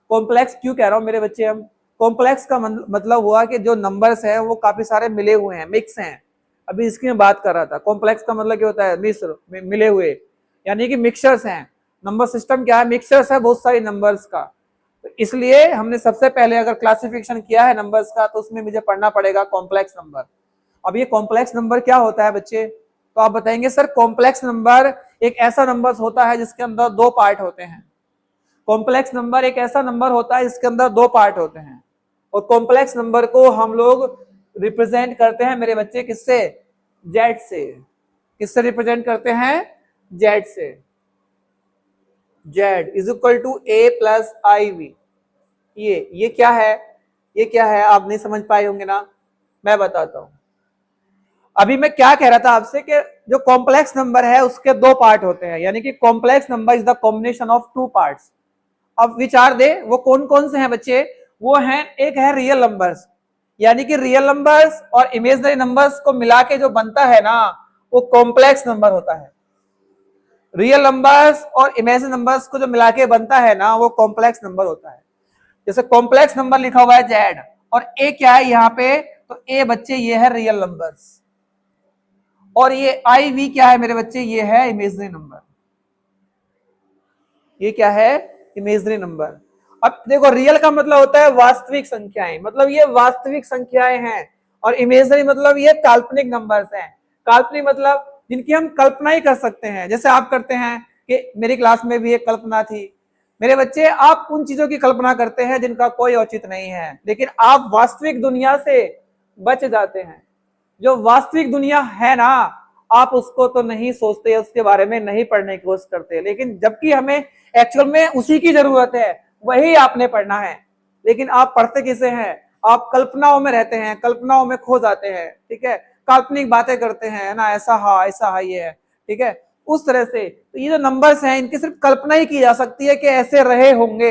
कॉम्प्लेक्स क्यों कह रहा हूँ मेरे बच्चे, हम कॉम्प्लेक्स का मतलब हुआ कि जो नंबर्स है वो काफी सारे मिले हुए हैं, मिक्स हैं। अभी इसकी मैं बात कर रहा था। कॉम्प्लेक्स का मतलब क्या होता है? मिश्र, मिले हुए, यानी कि मिक्सचर्स हैं। नंबर सिस्टम क्या है? मिक्सचर्स है बहुत सारी नंबर्स का। तो इसलिए हमने सबसे पहले अगर क्लासिफिकेशन किया है नंबर्स का तो उसमें मुझे पढ़ना पड़ेगा कॉम्प्लेक्स नंबर। अब ये कॉम्प्लेक्स नंबर क्या होता है बच्चे? तो आप बताएंगे सर कॉम्प्लेक्स नंबर एक ऐसा नंबर होता है जिसके अंदर दो पार्ट होते हैं। कॉम्प्लेक्स नंबर एक ऐसा नंबर होता है जिसके अंदर दो पार्ट होते हैं। और कॉम्प्लेक्स नंबर को हम लोग रिप्रेजेंट करते हैं मेरे बच्चे किससे? जेड से। किससे रिप्रेजेंट करते हैं? जेड से। Z is equal to A plus I V. ये क्या है? ये क्या है आप नहीं समझ पाए होंगे ना, मैं बताता हूं। अभी मैं क्या कह रहा था आपसे कि जो कॉम्प्लेक्स नंबर है उसके दो पार्ट होते हैं, यानी कि complex number is the combination of two parts. अब विचार दे वो कौन कौन से हैं बच्चे? वो हैं, एक है रियल नंबर्स, यानी कि रियल नंबर्स और इमेजिनरी नंबर्स को मिला के जो बनता है ना वो कॉम्प्लेक्स नंबर होता है। रियल नंबर्स और इमेजिनरी नंबर्स को जो मिला के बनता है ना वो कॉम्प्लेक्स नंबर होता है। जैसे कॉम्प्लेक्स नंबर लिखा हुआ है जेड, और ए क्या है यहाँ पे? तो ए बच्चे ये है रियल नंबर्स, और ये आई वी क्या है मेरे बच्चे, ये है इमेजिनरी नंबर। ये क्या है, इमेजिनरी नंबर। अब देखो रियल का मतलब होता है वास्तविक संख्याएं, मतलब ये वास्तविक संख्याएं हैं, और इमेजिनरी मतलब ये काल्पनिक नंबर्स हैं। काल्पनिक मतलब जिनकी हम कल्पना ही कर सकते हैं, जैसे आप करते हैं कि मेरी क्लास में भी एक कल्पना थी। मेरे बच्चे आप उन चीजों की कल्पना करते हैं जिनका कोई औचित्य नहीं है, लेकिन आप वास्तविक दुनिया से बच जाते हैं। जो वास्तविक दुनिया है ना, आप उसको तो नहीं सोचते, उसके बारे में नहीं पढ़ने की कोशिश करते, लेकिन जबकि हमें एक्चुअल में उसी की जरूरत है, वही आपने पढ़ना है। लेकिन आप पढ़ते किसे हैं, आप कल्पनाओं में रहते हैं, कल्पनाओं में खो जाते हैं, ठीक है, काल्पनिक बातें करते हैं ना, ऐसा हा ऐसा हा ये है, ठीक है, उस तरह से। तो ये जो नंबर्स हैं इनकी सिर्फ कल्पना ही की जा सकती है कि ऐसे रहे होंगे,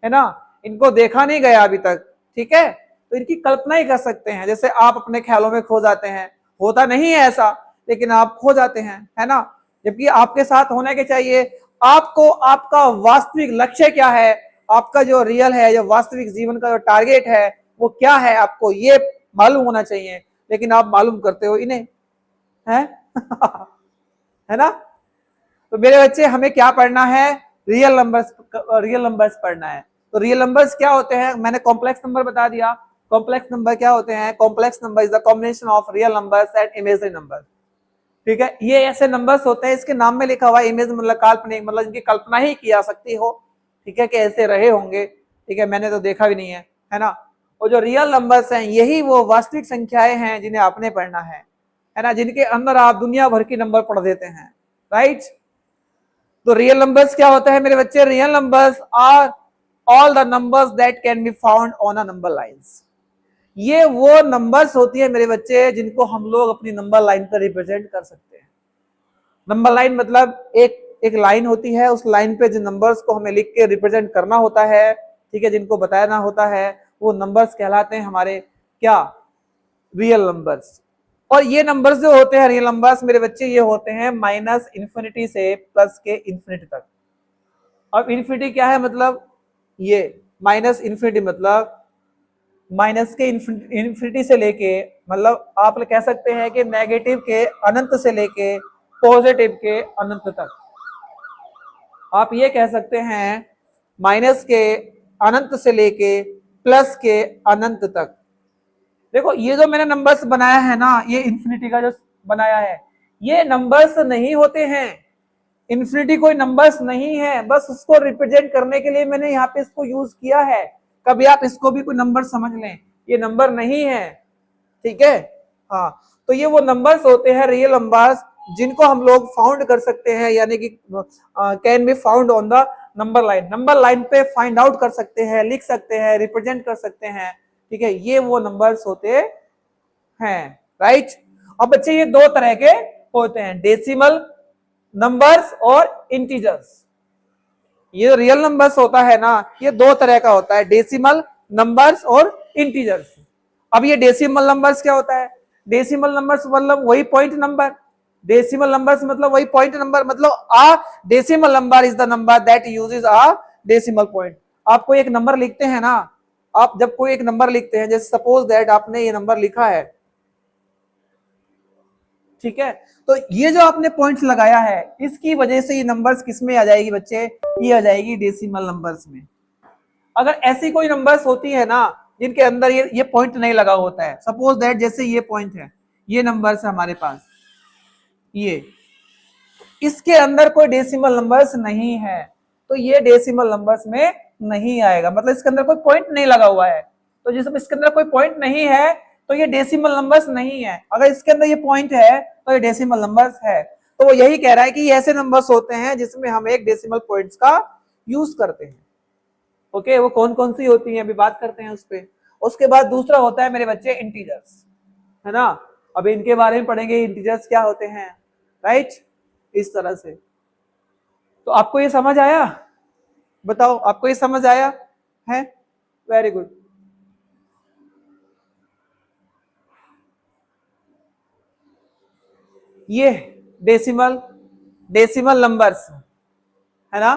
है ना, इनको देखा नहीं गया अभी तक, ठीक है, तो इनकी कल्पना ही कर सकते हैं। जैसे आप अपने ख्यालों में खो जाते हैं, होता नहीं है ऐसा, लेकिन आप खो जाते हैं, है ना, जबकि आपके साथ होने के चाहिए। आपको आपका वास्तविक लक्ष्य क्या है, आपका जो रियल है, जो वास्तविक जीवन का जो टारगेट है वो क्या है, आपको ये मालूम होना चाहिए, लेकिन आप मालूम करते हो इन्हें, है है ना। तो मेरे बच्चे हमें क्या पढ़ना है, रियल नंबर्स, रियल नंबर्स पढ़ना है। तो रियल नंबर्स क्या होते हैं, मैंने कॉम्प्लेक्स नंबर बता दिया। कॉम्प्लेक्स नंबर क्या होते हैं, complex number is the combination of real numbers and imaginary numbers, ठीक है। ये ऐसे नंबर्स होते हैं, इसके नाम में लिखा हुआ इमेज मतलब काल्पनिक, मतलब इनकी कल्पना ही की जा सकती हो, ठीक है, कि ऐसे रहे होंगे, ठीक है, मैंने तो देखा भी नहीं है ना। और जो रियल नंबर्स हैं यही वो वास्तविक संख्याएं हैं जिन्हें आपने पढ़ना है ना, जिनके अंदर आप दुनिया भर की नंबर पढ़ देते हैं, राइट। तो रियल नंबर्स क्या होता है मेरे बच्चे, real numbers are all the numbers that can be found on a number lines. ये वो नंबर्स होती है मेरे बच्चे जिनको हम लोग अपनी नंबर लाइन पर रिप्रेजेंट कर सकते हैं। नंबर लाइन मतलब एक एक लाइन होती है, उस लाइन पे जिन नंबर्स को हमें लिख के रिप्रेजेंट करना होता है, ठीक है, जिनको बताना होता है, वो नंबर्स कहलाते हैं हमारे क्या, रियल नंबर्स। और ये नंबर्स जो होते हैं रियल नंबर्स मेरे बच्चे, ये होते हैं माइनस इंफिनिटी से प्लस के इंफिनिटी तक। अब इंफिनिटी क्या है, मतलब ये माइनस इंफिनिटी मतलब माइनस के इंफिनिटी से लेके, मतलब आप कह सकते हैं कि नेगेटिव के अनंत से लेके पॉजिटिव के अनंत तक। आप ये कह सकते हैं माइनस के अनंत से लेके प्लस के अनंत तक। देखो ये जो मैंने नंबर्स बनाया है ना, ये इंफिनिटी का जो बनाया है, ये नंबर्स नहीं होते हैं। इंफिनिटी कोई नंबर्स नहीं है, बस उसको रिप्रेजेंट करने के लिए मैंने यहाँ पे इसको यूज किया है। कभी आप इसको भी कोई नंबर समझ लें, ये नंबर नहीं है, ठीक है। हाँ, तो ये वो नंबर्स होते हैं रियल नंबर्स जिनको हम लोग फाउंड कर सकते हैं, यानी कि can be found on the number line. Number line पे फाइंड आउट कर सकते हैं, लिख सकते हैं, रिप्रेजेंट कर सकते हैं, ठीक है, ये वो नंबर्स होते हैं, राइट। अब बच्चे ये दो तरह के होते हैं, डेसिमल नंबर्स और इंटीजर्स। ये रियल नंबर्स होता है ना, ये दो तरह का होता है, डेसिमल नंबर्स और इंटीजर्स। अब ये डेसिमल नंबर्स क्या होता है, डेसिमल नंबर्स मतलब वही पॉइंट नंबर, डेसिमल नंबर्स मतलब वही पॉइंट नंबर, मतलब a decimal number is the number that uses a decimal point. आप कोई एक नंबर लिखते हैं ना, आप जब कोई एक नंबर लिखते हैं, जैसे सपोज दैट आपने ये नंबर लिखा है, ठीक है, तो ये जो आपने पॉइंट्स लगाया है इसकी वजह से ये नंबर्स किस में आ जाएगी बच्चे, ये आ जाएगी डेसिमल नंबर्स में। अगर ऐसी कोई नंबर्स होती है ना जिनके अंदर ये पॉइंट नहीं लगा होता है, सपोज दैट जैसे ये पॉइंट है, ये नंबर्स है हमारे पास, ये इसके अंदर कोई डेसिमल नंबर्स नहीं है, तो ये डेसिमल नंबर्स में नहीं आएगा, मतलब इसके अंदर कोई पॉइंट नहीं लगा हुआ है। तो जिसमें इसके अंदर कोई पॉइंट नहीं है तो ये डेसिमल नंबर्स नहीं है, अगर इसके अंदर ये पॉइंट है तो ये डेसिमल नंबर्स है। तो वो यही कह रहा है कि ये ऐसे नंबर्स होते हैं जिसमें हम एक डेसिमल पॉइंट्स का यूज करते हैं। ओके, वो कौन कौन सी होती है अभी बात करते हैं उस पर। उसके बाद दूसरा होता है मेरे बच्चे इंटीजर्स, है ना, अभी इनके बारे में पढ़ेंगे, इंटीजर्स क्या होते हैं, राइट, इस तरह से। तो आपको ये समझ आया, बताओ आपको ये समझ आया है, वेरी गुड। ये डेसिमल डेसिमल नंबर्स है ना।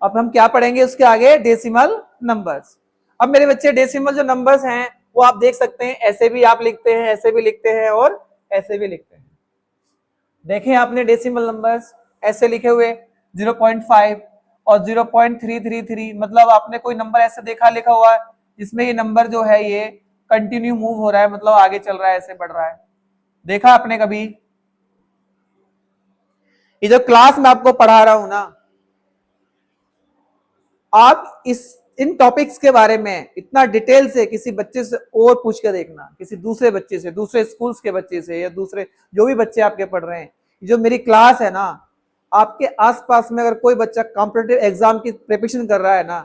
अब हम क्या पढ़ेंगे उसके आगे, डेसिमल नंबर्स। अब मेरे बच्चे डेसिमल जो नंबर्स हैं वो आप देख सकते हैं, ऐसे भी आप लिखते हैं, ऐसे भी लिखते हैं और ऐसे भी लिखते हैं, देखें आपने डेसिमल नंबर्स ऐसे लिखे हुए 0.5 और 0.333, मतलब आपने कोई नंबर ऐसे देखा लिखा हुआ है जिसमें ये नंबर जो है ये कंटिन्यू मूव हो रहा है, मतलब आगे चल रहा है, ऐसे बढ़ रहा है, देखा आपने कभी? ये जो क्लास में आपको पढ़ा रहा हूं ना, आप इन टॉपिक्स के बारे में इतना डिटेल से किसी बच्चे से और पूछ के देखना, किसी दूसरे बच्चे से, दूसरे स्कूल्स के बच्चे से, या दूसरे जो भी बच्चे आपके पढ़ रहे हैं, जो मेरी क्लास है ना, आपके आसपास में अगर कोई बच्चा कॉम्पिटिटिव एग्जाम की प्रिपरेशन कर रहा है ना,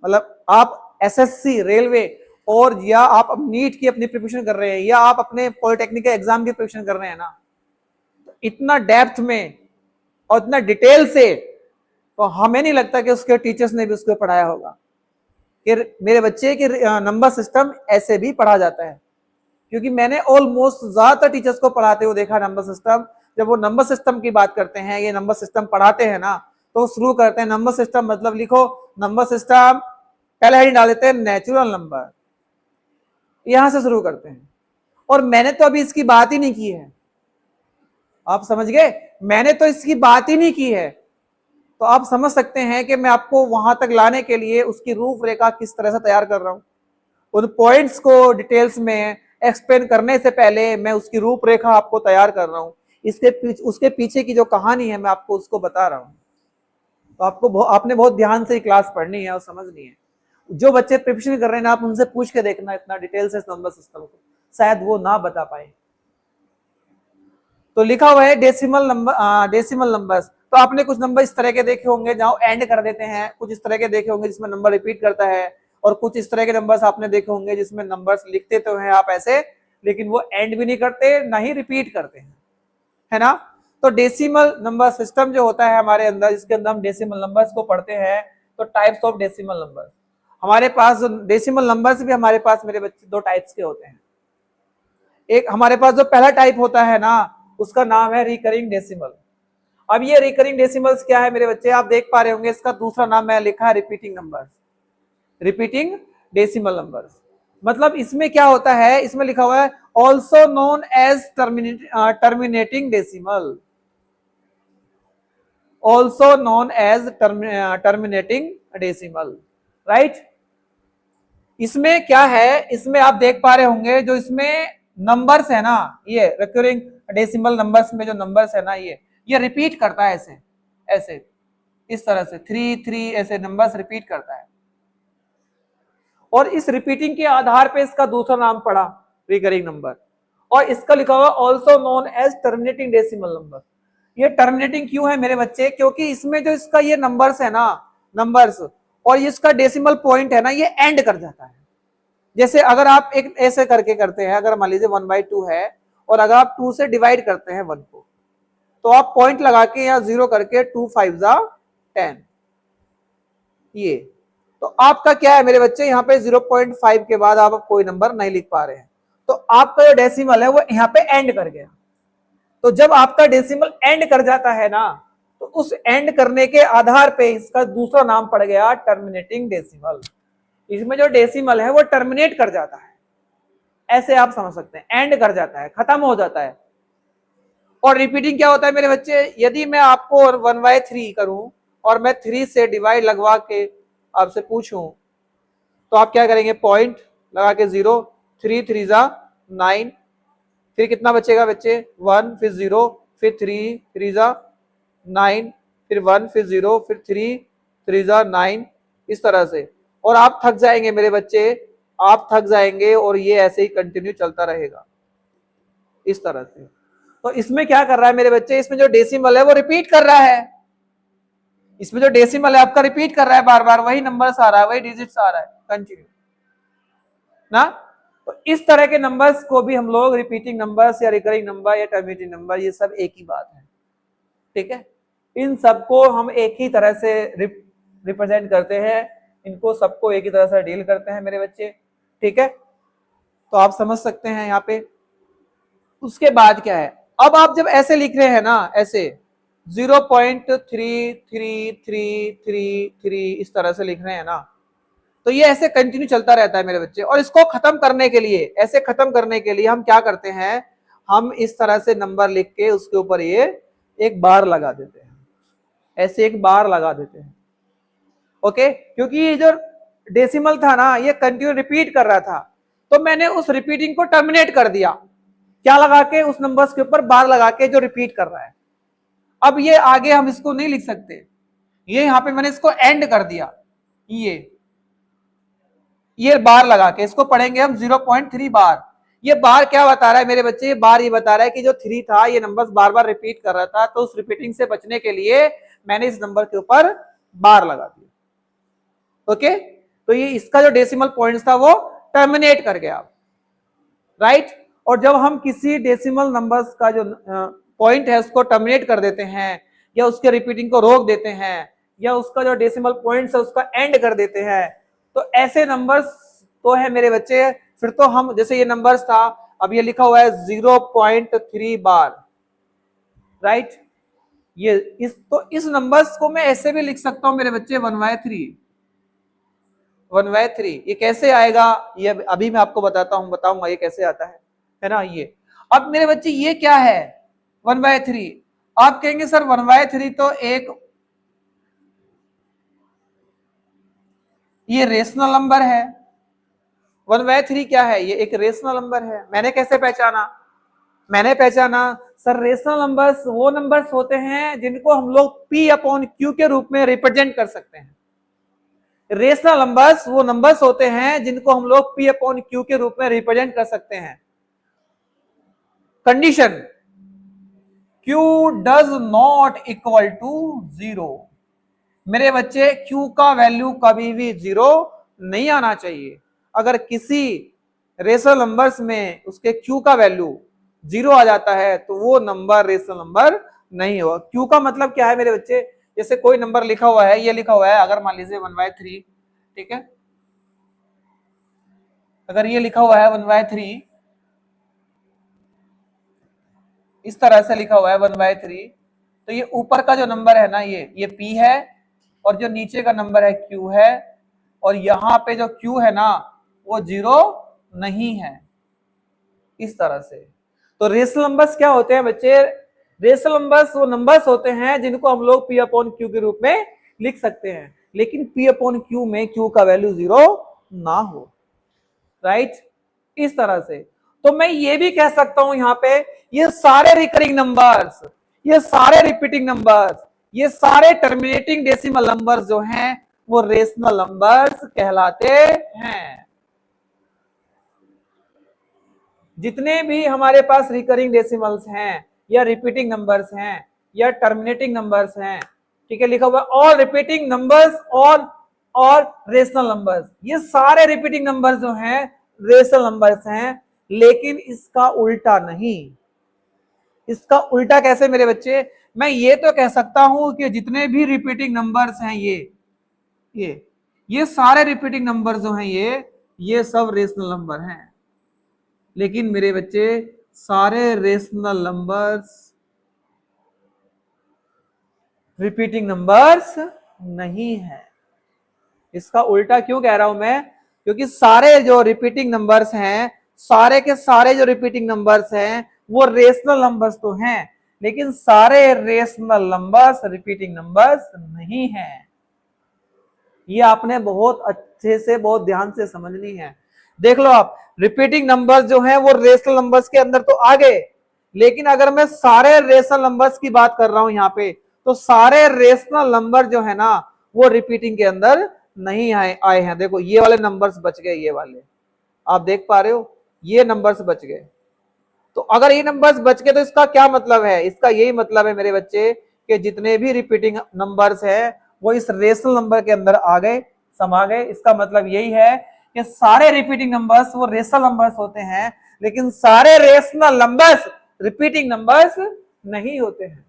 मतलब आप एसएससी, रेलवे, और या आप नीट की अपनी प्रिपरेशन कर रहे हैं, या आप अपने पॉलिटेक्निक एग्जाम की प्रिपरेशन कर रहे हैं ना, तो इतना डेप्थ में और इतना डिटेल से तो हमें नहीं लगता कि उसके टीचर्स ने भी उसको पढ़ाया होगा कि मेरे बच्चे के नंबर सिस्टम ऐसे भी पढ़ा जाता है। क्योंकि मैंने ऑलमोस्ट ज्यादातर टीचर्स को पढ़ाते हुए देखा नंबर सिस्टम, जब वो नंबर सिस्टम की बात करते हैं, ये नंबर सिस्टम पढ़ाते हैं ना, तो शुरू करते हैं नंबर सिस्टम मतलब लिखो नंबर सिस्टम, पहले ही डाल देते हैं नेचुरल नंबर, यहां से शुरू करते हैं। और मैंने तो अभी इसकी बात ही नहीं की है, आप समझ गए, मैंने तो इसकी बात ही नहीं की है। तो आप समझ सकते हैं कि मैं आपको वहां तक लाने के लिए उसकी रूपरेखा किस तरह से तैयार कर रहा हूं। उन पॉइंट्स को डिटेल्स में एक्सप्लेन करने से पहले मैं उसकी रूपरेखा आपको तैयार कर रहा हूं, उसके पीछे की जो कहानी है मैं आपको उसको बता रहा हूं। तो आपने बहुत ध्यान से क्लास पढ़नी है और समझनी है। जो बच्चे प्रिपरेशन कर रहे हैं ना, आप उनसे पूछ के देखना इतना डिटेल से नंबर सिस्टम को, शायद वो ना बता पाए। तो लिखा हुआ है डेसिमल नंबर, डेसिमल नंबर्स। तो आपने कुछ नंबर इस तरह के देखे होंगे जहां एंड कर देते हैं, कुछ इस तरह के देखे होंगे जिसमें नंबर रिपीट करता है, और कुछ इस तरह के नंबर्स आपने देखे होंगे जिसमें नंबर्स लिखते तो हैं आप ऐसे, लेकिन वो एंड भी नहीं करते ना ही रिपीट करते हैं, है ना। तो डेसिमल नंबर सिस्टम जो होता है हमारे अंदर, जिसके अंदर हम डेसिमल नंबर्स को पढ़ते हैं, तो टाइप्स ऑफ डेसिमल नंबर हमारे पास, डेसिमल नंबर्स भी हमारे पास मेरे बच्चे दो टाइप्स के होते हैं। एक हमारे पास जो पहला टाइप होता है ना, उसका नाम है रिकरिंग डेसिमल। अब ये रिकरिंग डेसिमल्स क्या है मेरे बच्चे, आप देख पा रहे होंगे, इसका दूसरा नाम मैं लिखा है repeating numbers, repeating decimal numbers. मतलब इसमें क्या होता है, इसमें लिखा हुआ है also known as terminating decimal, also known as terminating decimal, right. इसमें क्या है, इसमें आप देख पा रहे होंगे जो इसमें नंबर्स है ना, ये रिकरिंग डेसिमल नंबर्स में जो नंबर्स है ना, ये रिपीट करता है ऐसे ऐसे, इस तरह से 3 3 ऐसे नंबर्स रिपीट करता है, और इस रिपीटिंग के आधार पे इसका दूसरा नाम पड़ा रिकरिंग नंबर, और इसका लिखा हुआ also known as terminating decimal number. ये टर्मिनेटिंग क्यों है मेरे बच्चे, क्योंकि इसमें जो इसका ये नंबर्स है ना, नंबर्स, और इसका डेसिमल पॉइंट है ना, ये एंड कर जाता है। जैसे अगर आप एक ऐसे करके करते हैं, अगर मान लीजिए 1/2 है, और अगर आप 2 से डिवाइड करते हैं 1 को, तो आप पॉइंट लगा के या 0 करके 2 5 10, ये तो आपका क्या है मेरे बच्चे, यहाँ पे 0.5 के बाद आप कोई नंबर नहीं लिख पा रहे हैं, तो आपका जो डेसिमल है वो यहाँ पे एंड कर गया। तो जब आपका डेसिमल एंड कर जाता है ना, तो उस एंड करने के आधार पे इसका दूसरा नाम पड़ गया टर्मिनेटिंग डेसिमल। इसमें जो डेसिमल है वो टर्मिनेट कर जाता है, ऐसे आप समझ सकते हैं, एंड कर जाता है, खत्म हो जाता है। और रिपीटिंग क्या होता है मेरे बच्चे, यदि मैं आपको 1/3 करूं और मैं 3 से डिवाइड लगवा के आपसे पूछूं, तो आप क्या करेंगे, पॉइंट लगा के 0, 3 3 9, फिर कितना बचेगा बच्चे 1, फिर 0, फिर 3 3 9, फिर 1, फिर 0, फिर 3 3 9, इस तरह से। और आप थक जाएंगे मेरे बच्चे, आप थक जाएंगे, और ये ऐसे ही कंटिन्यू चलता रहेगा इस तरह से। तो इसमें क्या कर रहा है मेरे बच्चे, इसमें जो डेसिमल है वो रिपीट कर रहा है, इसमें जो डेसिमल है आपका रिपीट कर रहा है, बार बार वही नंबर्स आ रहा है, वही डिजिट्स आ रहा है कंटिन्यू ना। तो इस तरह के नंबर्स को भी हम लोग रिपीटिंग नंबर्स या रिकरिंग नंबर या टर्मिनेटिंग नंबर, ये सब एक ही बात है, ठीक है। इन सबको हम एक ही तरह से रिप्रेजेंट करते हैं, इनको सबको एक ही तरह से डील करते हैं मेरे बच्चे, ठीक है। तो आप समझ सकते हैं यहाँ पे। उसके बाद क्या है, अब आप जब ऐसे लिख रहे हैं ना, ऐसे 0.3333 इस तरह से लिख रहे हैं ना, तो ये ऐसे कंटिन्यू चलता रहता है मेरे बच्चे। और इसको खत्म करने के लिए, ऐसे खत्म करने के लिए हम क्या करते हैं, हम इस तरह से नंबर लिख के उसके ऊपर ये एक बार लगा देते हैं, ऐसे एक बार लगा देते हैं। ओके, क्योंकि ये जो डेसिमल था ना ये कंटिन्यू रिपीट कर रहा था, तो मैंने उस रिपीटिंग को टर्मिनेट कर दिया, क्या लगा के, उस नंबर्स के ऊपर बार लगा के जो रिपीट कर रहा है। अब ये आगे हम इसको नहीं लिख सकते, ये यहां पे मैंने इसको एंड कर दिया, ये बार लगा के इसको पढ़ेंगे हम 0.3 बार। ये बार क्या बता रहा है मेरे बच्चे, ये बार ये बता रहा है कि जो 3 था ये नंबर्स बार बार रिपीट कर रहा था, तो उस रिपीटिंग से बचने के लिए मैंने इस नंबर के ऊपर बार लगा दिया। ओके, तो ये इसका जो डेसिमल पॉइंट्स था वो टर्मिनेट कर गया, राइट। और जब हम किसी डेसिमल नंबर्स का जो पॉइंट है उसको टर्मिनेट कर देते हैं, या उसके रिपीटिंग को रोक देते हैं, या उसका जो डेसिमल पॉइंट्स है उसका एंड कर देते हैं, तो ऐसे नंबर्स तो है मेरे बच्चे, फिर तो हम, जैसे ये नंबर्स था, अब ये लिखा हुआ है 0.3 बार, राइट। ये इस नंबर्स को मैं ऐसे भी लिख सकता हूं मेरे बच्चे 1/3, 1/3। ये कैसे आएगा, ये अभी मैं आपको बताऊंगा ये कैसे आता है ना। ये अब मेरे बच्चे ये क्या है 1/3, आप कहेंगे सर 1/3 तो एक ये रेशनल नंबर है। 1/3 क्या है, ये एक रेशनल नंबर है। मैंने कैसे पहचाना, मैंने पहचाना सर रेशनल नंबर्स वो नंबर्स होते हैं जिनको हम लोग P/Q के रूप में रिप्रेजेंट कर सकते हैं। रेशनल नंबर्स वो नंबर्स होते हैं जिनको हम लोग P/Q के रूप में रिप्रेजेंट कर सकते हैं। Condition, Q does not equal to 0। मेरे बच्चे Q का वैल्यू कभी भी 0 नहीं आना चाहिए। अगर किसी रेशनल नंबर्स में उसके Q का वैल्यू 0 आ जाता है तो वो नंबर रेशनल नंबर नहीं होगा। Q का मतलब क्या है मेरे बच्चे, जैसे कोई नंबर लिखा हुआ है, ये लिखा हुआ है, अगर मान लीजिए 1/3, ठीक है, अगर ये लिखा हुआ है 1/3, इस तरह से लिखा हुआ है 1/3, तो ये ऊपर का जो नंबर है ना ये P है, और जो नीचे का नंबर है Q है, और यहां पे जो Q है ना वो 0 नहीं है, इस तरह से। तो रेशनल नंबर्स क्या होते हैं बच्चे, रेशनल नंबर्स वो नंबर्स होते हैं जिनको हम लोग P/Q के रूप में लिख सकते हैं, लेकिन P/Q में Q का वैल्यू 0 ना हो, राइट, इस तरह से। तो मैं ये भी कह सकता हूं यहां पे ये सारे रिकरिंग नंबर्स, ये सारे रिपीटिंग नंबर्स, ये सारे टर्मिनेटिंग डेसिमल नंबर्स जो हैं वो रेशनल नंबर्स कहलाते हैं। जितने भी हमारे पास रिकरिंग डेसिमल्स हैं, या रिपीटिंग नंबर्स हैं, या टर्मिनेटिंग नंबर्स हैं, ठीक है, लिखा हुआ ऑल रिपीटिंग नंबर्स और रेशनल नंबर्स, ये सारे रिपीटिंग नंबर्स जो हैं रेशनल नंबर्स हैं, लेकिन इसका उल्टा नहीं। इसका उल्टा कैसे मेरे बच्चे, मैं ये तो कह सकता हूं कि जितने भी रिपीटिंग नंबर्स हैं ये ये सारे रिपीटिंग नंबर्स जो हैं ये सब रेशनल नंबर हैं, लेकिन मेरे बच्चे सारे रेशनल नंबर्स रिपीटिंग नंबर्स नहीं है। इसका उल्टा क्यों कह रहा हूं मैं, क्योंकि सारे जो रिपीटिंग नंबर्स हैं, सारे के सारे जो रिपीटिंग नंबर्स हैं वो रेशनल नंबर्स तो हैं, लेकिन सारे रेशनल नंबर्स रिपीटिंग नंबर्स नहीं हैं। ये आपने बहुत अच्छे से बहुत ध्यान से समझनी है। देख लो आप, रिपीटिंग नंबर्स जो हैं वो रेशनल नंबर्स के अंदर तो आ गए, लेकिन अगर मैं सारे रेशनल नंबर्स की बात कर रहा हूं यहां पे, तो सारे रेशनल नंबर जो है ना वो रिपीटिंग के अंदर नहीं आए हैं। देखो ये वाले नंबर्स बच गए, ये वाले आप देख पा रहे हो, ये नंबर्स बच गए। तो अगर ये नंबर्स बच गए तो इसका क्या मतलब है, इसका यही मतलब है मेरे बच्चे कि जितने भी रिपीटिंग नंबर्स हैं वो इस रेशनल नंबर के अंदर आ गए, समा गए। इसका मतलब यही है कि सारे रिपीटिंग नंबर्स वो रेशनल नंबर्स होते हैं, लेकिन सारे रेशनल नंबर्स रिपीटिंग नंबर्स नहीं होते हैं।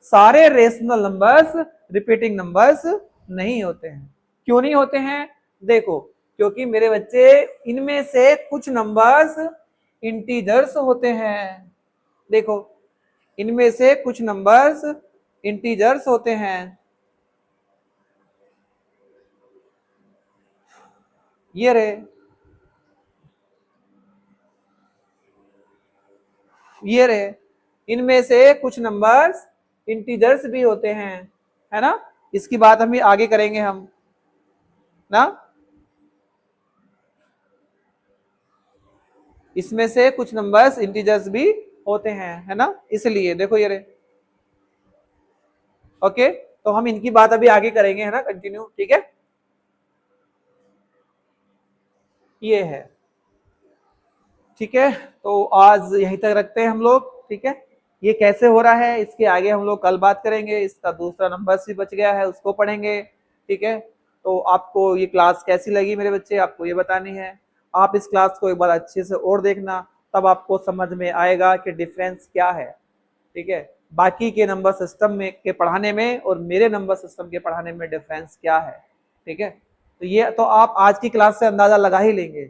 सारे रेशनल नंबर्स रिपीटिंग नंबर्स नहीं होते हैं। क्यों नहीं होते हैं, देखो, क्योंकि मेरे बच्चे इनमें से कुछ नंबर्स इंटीजर्स होते हैं। देखो इनमें से कुछ नंबर्स इंटीजर्स होते हैं, ये रहे, ये रहे, इनमें से कुछ नंबर्स इंटीजर्स भी होते हैं, है ना। इसकी बात हम आगे करेंगे हम ना। इसमें से कुछ नंबर्स इंटीजर्स भी होते हैं, है ना, इसलिए देखो ये रहे। ओके, तो हम इनकी बात अभी आगे करेंगे, है ना, कंटिन्यू, ठीक है। ये है, ठीक है। तो आज यहीं तक रखते हैं हम लोग, ठीक है। ये कैसे हो रहा है इसके आगे हम लोग कल बात करेंगे। इसका दूसरा नंबर भी बच गया है, उसको पढ़ेंगे, ठीक है। तो आपको ये क्लास कैसी लगी मेरे बच्चे, आपको ये बतानी है। आप इस क्लास को एक बार अच्छे से और देखना, तब आपको समझ में आएगा कि डिफरेंस क्या है, ठीक है। बाकी के नंबर सिस्टम में के पढ़ाने में और मेरे नंबर सिस्टम के पढ़ाने में डिफरेंस क्या है, ठीक है। तो ये तो आप आज की क्लास से अंदाजा लगा ही लेंगे।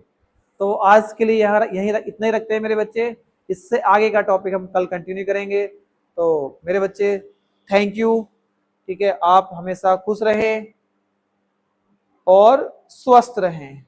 तो आज के लिए यहाँ यही इतना ही रखते हैं मेरे बच्चे। इससे आगे का टॉपिक हम कल कंटिन्यू करेंगे। तो मेरे बच्चे थैंक यू, ठीक है। आप हमेशा खुश रहें और स्वस्थ रहें।